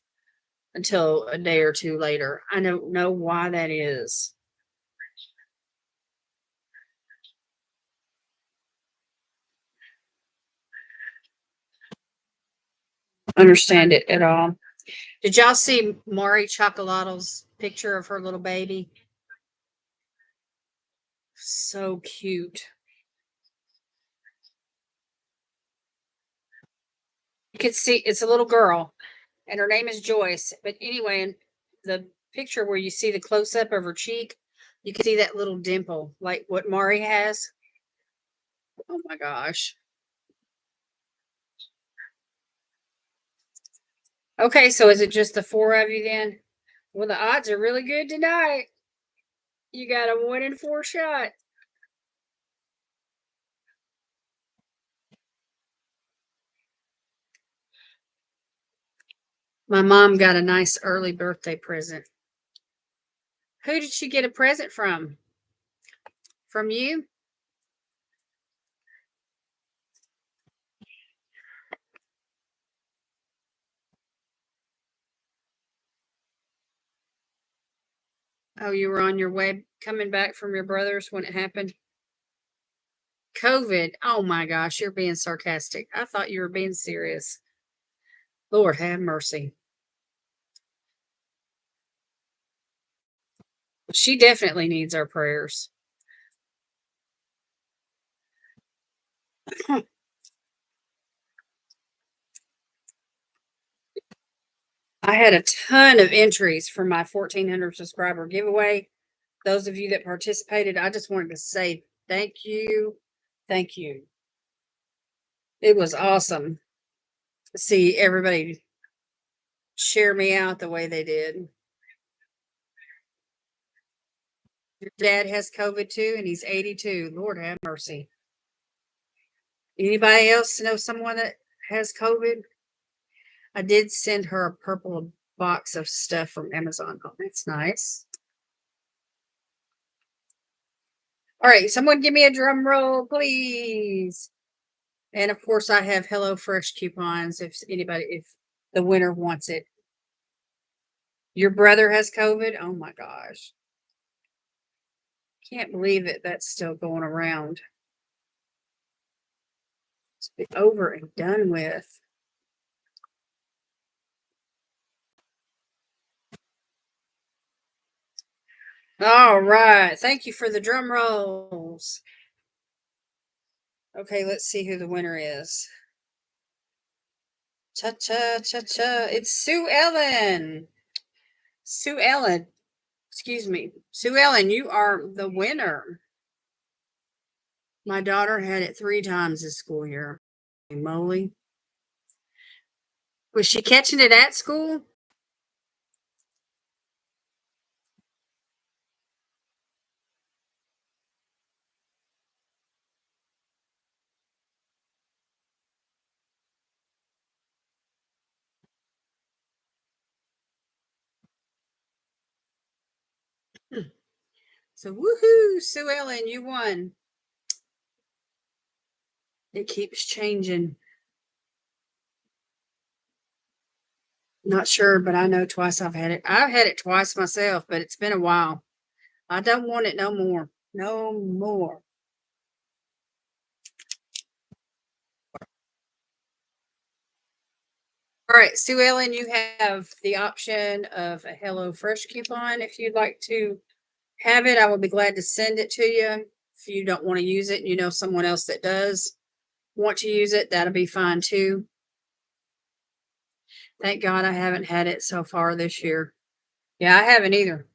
until a day or two later. I don't know why that is. Understand it at all. Did y'all see Mari Chocolatto's picture of her little baby? So cute. You can see it's a little girl, and her name is Joyce. But anyway, in the picture where you see the close up of her cheek, you can see that little dimple, like what Mari has. Oh my gosh. Okay, so is it just the four of you then? Well, the odds are really good tonight. You got a 1 in 4 shot. My mom got a nice early birthday present. Who did she get a present from? From you? Oh, you were on your way coming back from your brother's when it happened? COVID. Oh my gosh, you're being sarcastic. I thought you were being serious. Lord have mercy. She definitely needs our prayers. I had a ton of entries for my 1,400 subscriber giveaway. Those of you that participated, I just wanted to say thank you. Thank you. It was awesome to see everybody share me out the way they did. Your dad has COVID too, and he's 82. Lord have mercy. Anybody else know someone that has COVID? I did send her a purple box of stuff from Amazon. Oh, that's nice. All right, someone give me a drum roll, please. And of course, I have HelloFresh coupons if the winner wants it. Your brother has COVID? Oh my gosh. Can't believe it. That's still going around. It's be over and done with. All right. Thank you for the drum rolls. Okay, let's see who the winner is. Cha cha cha cha. It's Sue Ellen. Sue Ellen. Excuse me. Sue Ellen, you are the winner. My daughter had it 3 times this school year. Holy moly. Was she catching it at school? So woohoo, Sue Ellen, you won. It keeps changing. Not sure, but I know twice I've had it. I've had it twice myself, but it's been a while. I don't want it no more. No more. All right, Sue Ellen, you have the option of a HelloFresh coupon. If you'd like to have it, I will be glad to send it to you. If you don't want to use it and you know someone else that does want to use it, that'll be fine too. Thank God I haven't had it so far this year. Yeah, I haven't either.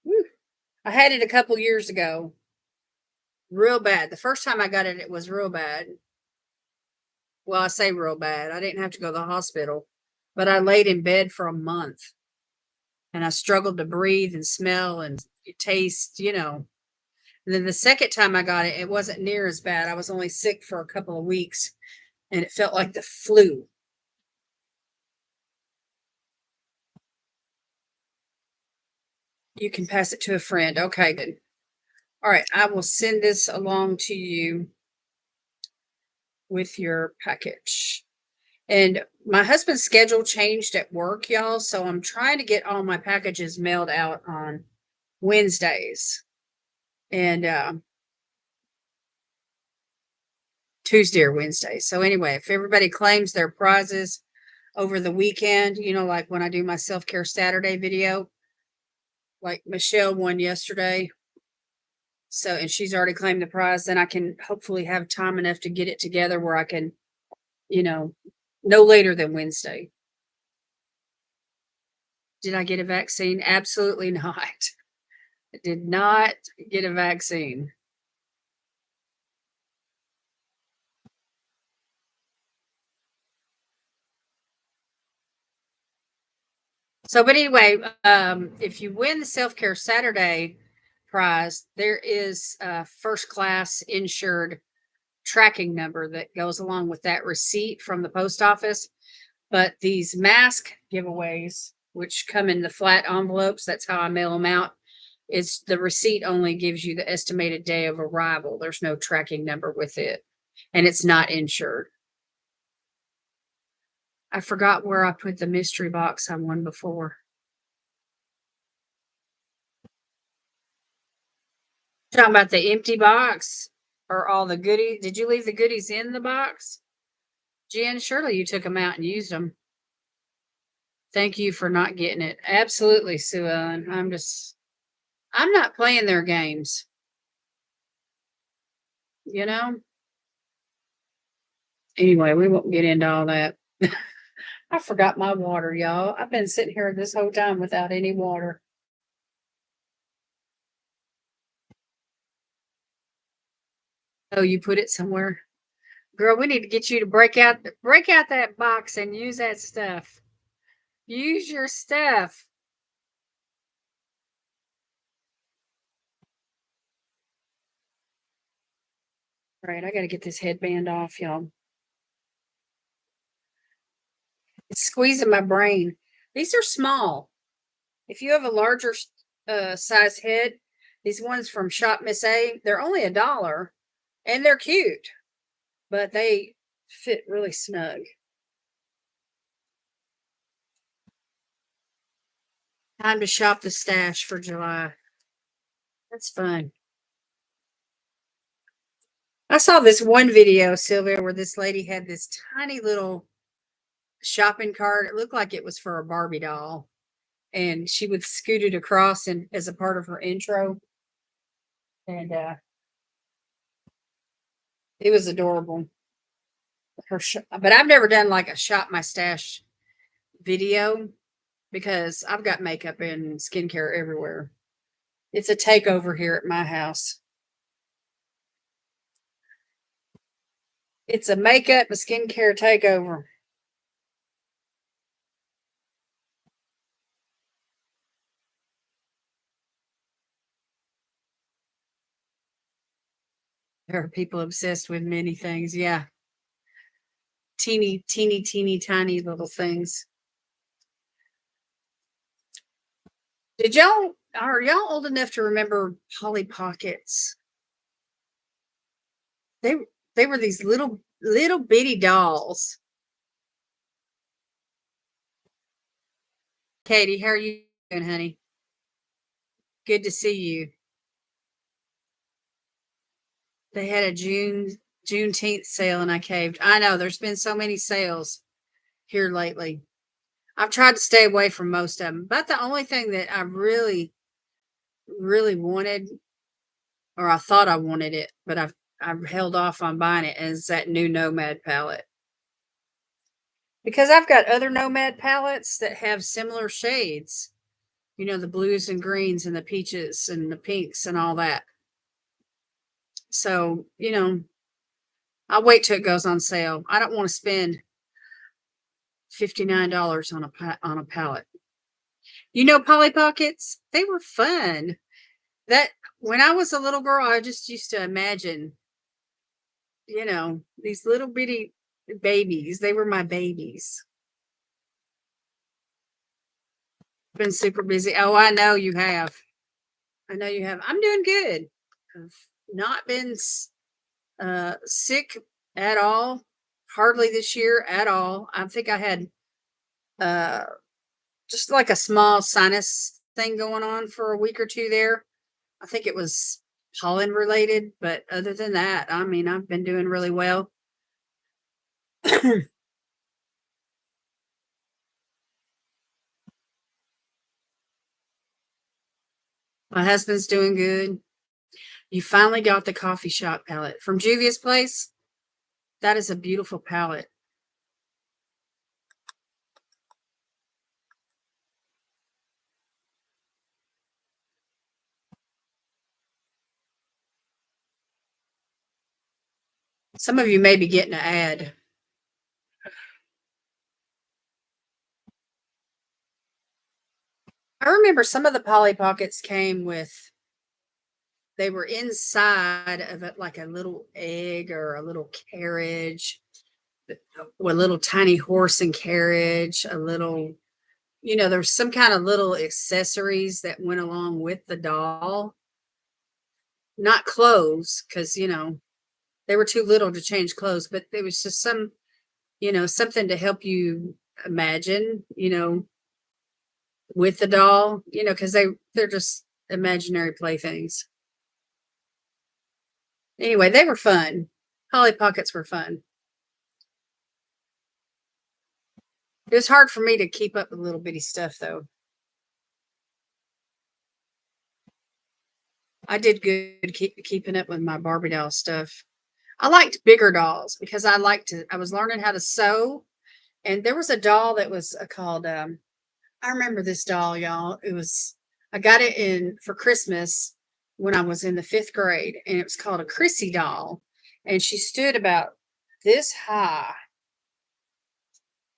Whew. I had it a couple years ago. Real bad. The first time I got it, it was real bad. Well, I say real bad. I didn't have to go to the hospital, but I laid in bed for a month and I struggled to breathe and smell. And taste, And then the second time I got it, it wasn't near as bad. I was only sick for a couple of weeks and it felt like the flu. You can pass it to a friend. Okay, good. All right, I will send this along to you with your package. And my husband's schedule changed at work, y'all. So I'm trying to get all my packages mailed out on Wednesdays and Tuesday or Wednesday. So anyway, if everybody claims their prizes over the weekend, like when I do my self-care Saturday video, like Michelle won yesterday. So, and she's already claimed the prize, then I can hopefully have time enough to get it together where I can, no later than Wednesday. Did I get a vaccine? Absolutely not. I did not get a vaccine. So, but anyway, if you win the Self-Care Saturday prize, there is a first class insured tracking number that goes along with that receipt from the post office. But these mask giveaways, which come in the flat envelopes, that's how I mail them out, is the receipt only gives you the estimated day of arrival. There's no tracking number with it, and it's not insured. I forgot where I put the mystery box I won before. Talking about the empty box or all the goodies? Did you leave the goodies in the box? Jen, surely you took them out and used them. Thank you for not getting it. Absolutely, Sue Ellen. I'm not playing their games. Anyway, we won't get into all that. I forgot my water, y'all. I've been sitting here this whole time without any water. Oh, you put it somewhere? Girl, we need to get you to break out that box and use that stuff. Use your stuff. All right, I got to get this headband off, y'all. It's squeezing my brain. These are small. If you have a larger size head, these ones from Shop Miss A, they're only $1 and they're cute, but they fit really snug. Time to shop the stash for July. That's fun. I saw this one video, Sylvia, where this lady had this tiny little shopping cart. It looked like it was for a Barbie doll. And she would scoot it across and as a part of her intro. And it was adorable. But I've never done like a shop my stash video because I've got makeup and skincare everywhere. It's a takeover here at my house. It's a makeup and skincare takeover. There are people obsessed with many things. Yeah. Teeny, teeny, teeny, tiny little things. Are y'all old enough to remember Polly Pockets? They were these little bitty dolls. Katie, how are you doing, honey? Good to see you. They had a Juneteenth sale and I caved. I know there's been so many sales here lately. I've tried to stay away from most of them, but the only thing that I really, really wanted, or I thought I wanted it, but I've held off on buying it, is that new Nomad palette. Because I've got other Nomad palettes that have similar shades. The blues and greens and the peaches and the pinks and all that. So, I'll wait till it goes on sale. I don't want to spend $59 on a palette. Polly Pockets? They were fun. That when I was a little girl, I just used to imagine, these little bitty babies. They were my babies. Been super busy. Oh, I know you have. I know you have. I'm doing good. I've not been sick at all. Hardly this year at all. I think I had uh, just like a small sinus thing going on for a week or two there. I think it was pollen related, but other than that, I mean, I've been doing really well. My husband's doing good. You finally got the coffee shop palette from Juvia's place. That is a beautiful palette. Some of you may be getting an ad. I remember some of the Polly Pockets came with, they were inside of it like a little egg or a little carriage, a little tiny horse and carriage, a little, there's some kind of little accessories that went along with the doll. Not clothes, because, they were too little to change clothes, but there was just some, something to help you imagine, with the doll, because they're just imaginary playthings. Anyway, they were fun. Polly Pockets were fun. It was hard for me to keep up with little bitty stuff, though. I did good keeping up with my Barbie doll stuff. I liked bigger dolls because I was learning how to sew. And there was a doll that was called, I remember this doll, y'all. I got it in for Christmas when I was in the 5th grade, and it was called a Chrissy doll. And she stood about this high,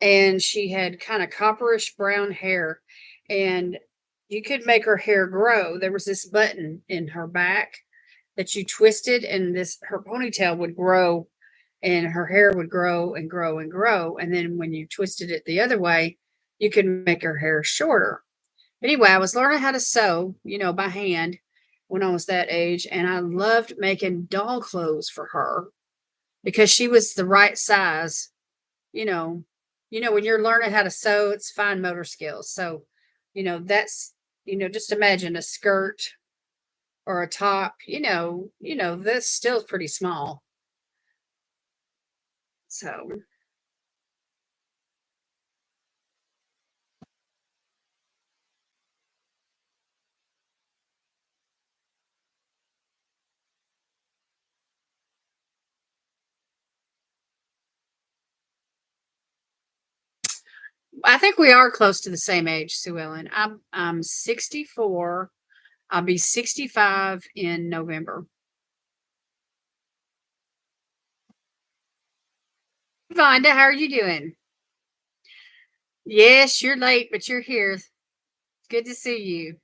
and she had kind of copperish brown hair, and you could make her hair grow. There was this button in her back that you twisted, and her ponytail would grow, and her hair would grow and grow and grow. And then when you twisted it the other way, you could make her hair shorter. But anyway, I was learning how to sew, by hand when I was that age, and I loved making doll clothes for her because she was the right size. You know, when you're learning how to sew, it's fine motor skills. So, that's, just imagine a skirt or a top, that's still pretty small. So I think we are close to the same age, Sue Ellen. I'm 64. I'll be 65 in November. Vonda, how are you doing? Yes, you're late, but you're here. It's good to see you.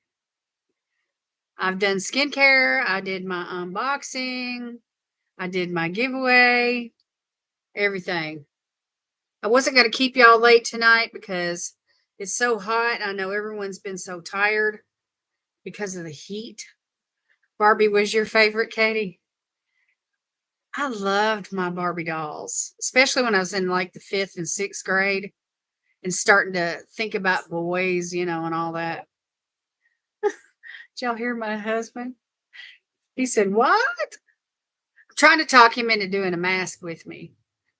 I've done skincare. I did my unboxing. I did my giveaway. Everything. I wasn't going to keep y'all late tonight because it's so hot. I know everyone's been so tired because of the heat. Barbie was your favorite, Katie? I loved my Barbie dolls, especially when I was in like the 5th and 6th grade and starting to think about boys, and all that. Did y'all hear my husband? He said, "What?" I'm trying to talk him into doing a mask with me.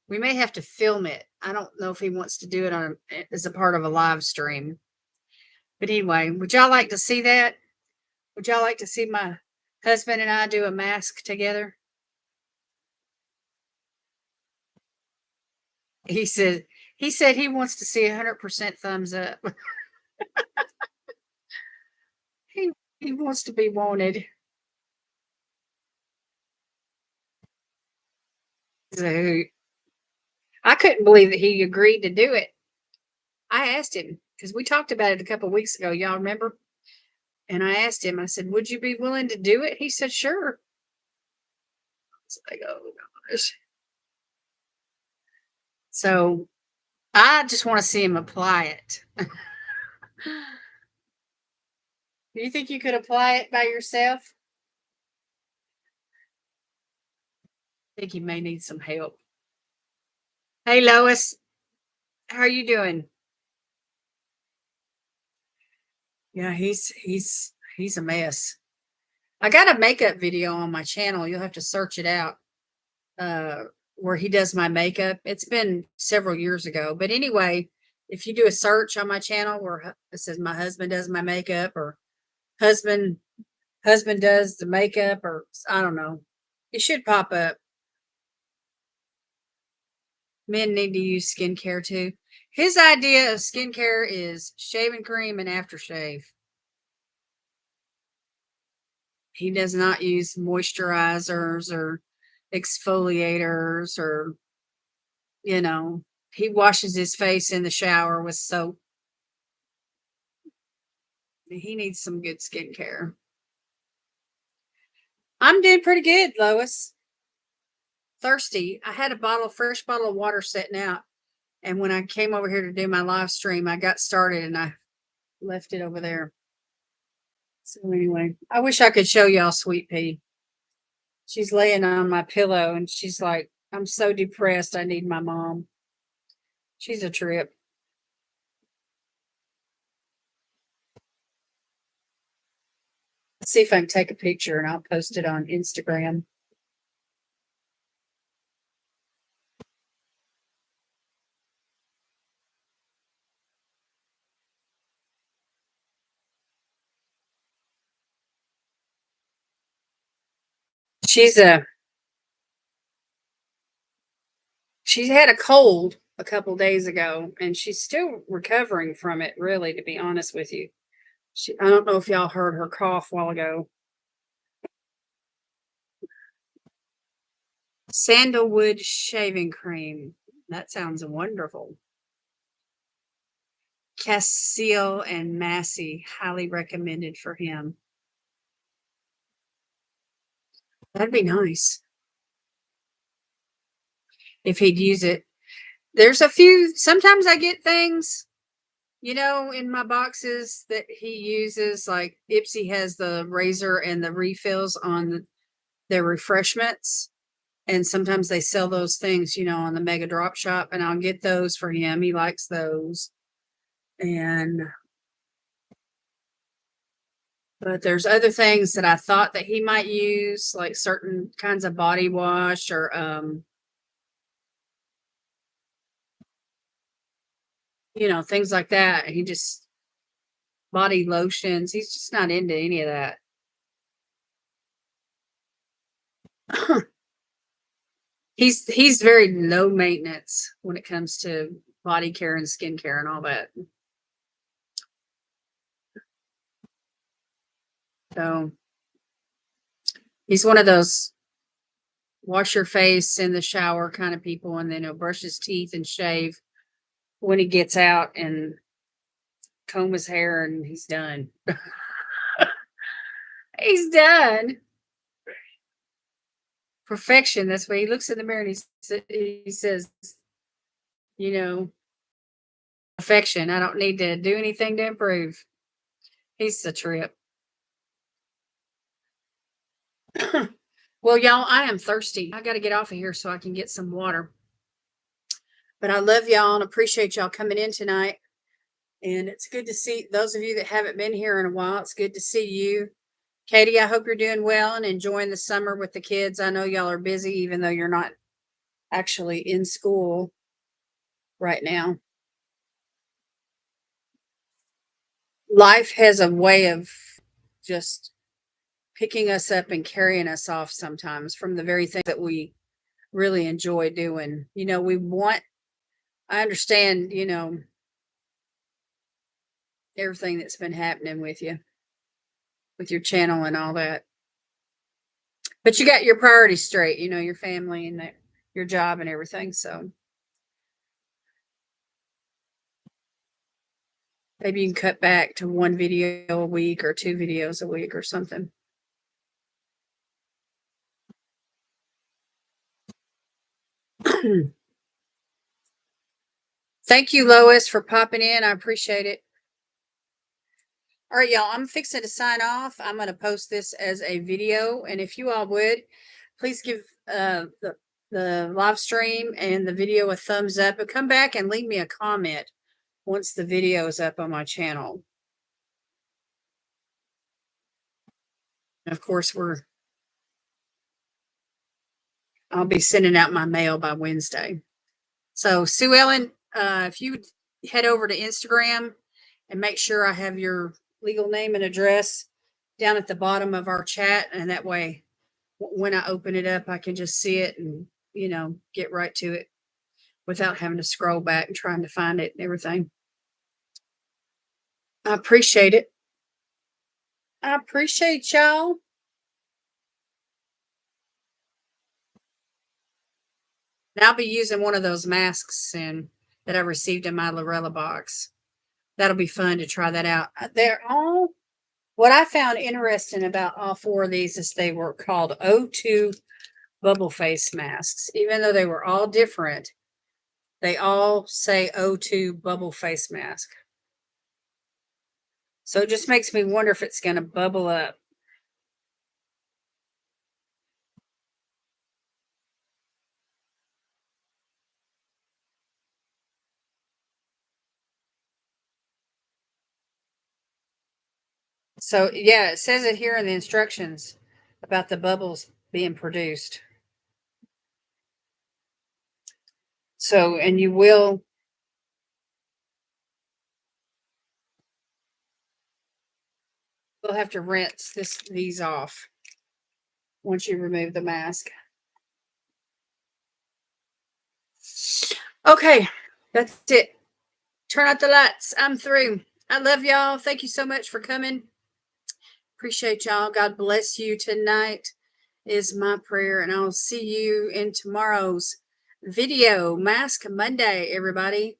We may have to film it. I don't know if he wants to do it as a part of a live stream. But anyway, would y'all like to see that? Would y'all like to see my husband and I do a mask together? He said he wants to see 100% thumbs up. he he wants to be wanted. So I couldn't believe that he agreed to do it. I asked him because we talked about it a couple weeks ago. Y'all remember? And I asked him, I said, would you be willing to do it? He said, sure. It's like, oh gosh. So I just want to see him apply it. Do you think you could apply it by yourself? I think you may need some help. Hey Lois, how are you doing? Yeah, he's a mess. I got a makeup video on my channel. You'll have to search it out. Where he does my makeup. It's been several years ago. But anyway, if you do a search on my channel where it says my husband does my makeup or husband husband does the makeup or I don't know, it should pop up. Men need to use skincare too. His idea of skincare is shaving cream and aftershave. He does not use moisturizers or exfoliators or, he washes his face in the shower with soap. He needs some good skincare. I'm doing pretty good, Lois. Thirsty. I had a fresh bottle of water sitting out. And when I came over here to do my live stream, I got started and I left it over there. So anyway, I wish I could show y'all Sweet Pea. She's laying on my pillow and she's like, I'm so depressed. I need my mom. She's a trip. Let's see if I can take a picture and I'll post it on Instagram. She's she had a cold a couple days ago and she's still recovering from it, really, to be honest with you. I don't know if y'all heard her cough a while ago. Sandalwood shaving cream. That sounds wonderful. Cassiel and Massey, highly recommended for him. That'd be nice if he'd use it. There's a few, sometimes I get things, in my boxes that he uses. Like Ipsy has the razor and the refills on their refreshments. And sometimes they sell those things, on the Mega Drop Shop, and I'll get those for him. He likes those. But there's other things that I thought that he might use, like certain kinds of body wash or things like that. He just body lotions. He's just not into any of that. He's very low maintenance when it comes to body care and skincare and all that. So he's one of those wash your face in the shower kind of people, and then he'll brush his teeth and shave when he gets out and comb his hair, and he's done. He's done. Perfection. That's why he looks in the mirror and he says, perfection. I don't need to do anything to improve. He's a trip. Well, y'all, I am thirsty. I got to get off of here so I can get some water. But I love y'all and appreciate y'all coming in tonight. And it's good to see those of you that haven't been here in a while. It's good to see you. Katie, I hope you're doing well and enjoying the summer with the kids. I know y'all are busy, even though you're not actually in school right now. Life has a way of just picking us up and carrying us off sometimes from the very thing that we really enjoy doing. I understand, everything that's been happening with you, with your channel and all that. But you got your priorities straight, your family and your job and everything. So Maybe you can cut back to 1 video a week or 2 videos a week or something. Thank you, Lois, for popping in. I appreciate it. All right, y'all, I'm fixing to sign off. I'm going to post this as a video. And if you all would, please give the live stream and the video a thumbs up. But come back and leave me a comment once the video is up on my channel. And of course, I'll be sending out my mail by Wednesday. So, Sue Ellen, if you would head over to Instagram and make sure I have your legal name and address down at the bottom of our chat, and that way when I open it up, I can just see it and, get right to it without having to scroll back and trying to find it and everything. I appreciate it. I appreciate y'all. And I'll be using one of those masks soon that I received in my Lurella box. That'll be fun to try that out. What I found interesting about all 4 of these is they were called O2 bubble face masks. Even though they were all different, they all say O2 bubble face mask. So it just makes me wonder if it's going to bubble up. So, yeah, it says it here in the instructions about the bubbles being produced. So, and you will have to rinse these off once you remove the mask. Okay, that's it. Turn out the lights. I'm through. I love y'all. Thank you so much for coming. Appreciate y'all. God bless you tonight is my prayer. And I'll see you in tomorrow's video. Mask Monday, everybody.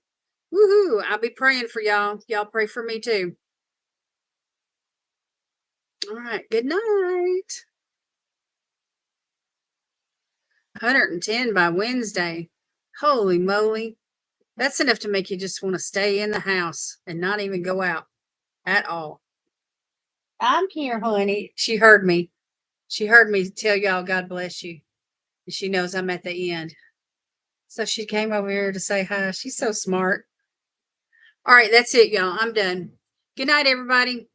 Woohoo. I'll be praying for y'all. Y'all pray for me too. All right. Good night. 110 by Wednesday. Holy moly. That's enough to make you just want to stay in the house and not even go out at all. I'm here, honey. She heard me. She heard me tell y'all God bless you. And she knows I'm at the end. So she came over here to say hi. She's so smart. All right, that's it, y'all. I'm done. Good night, everybody.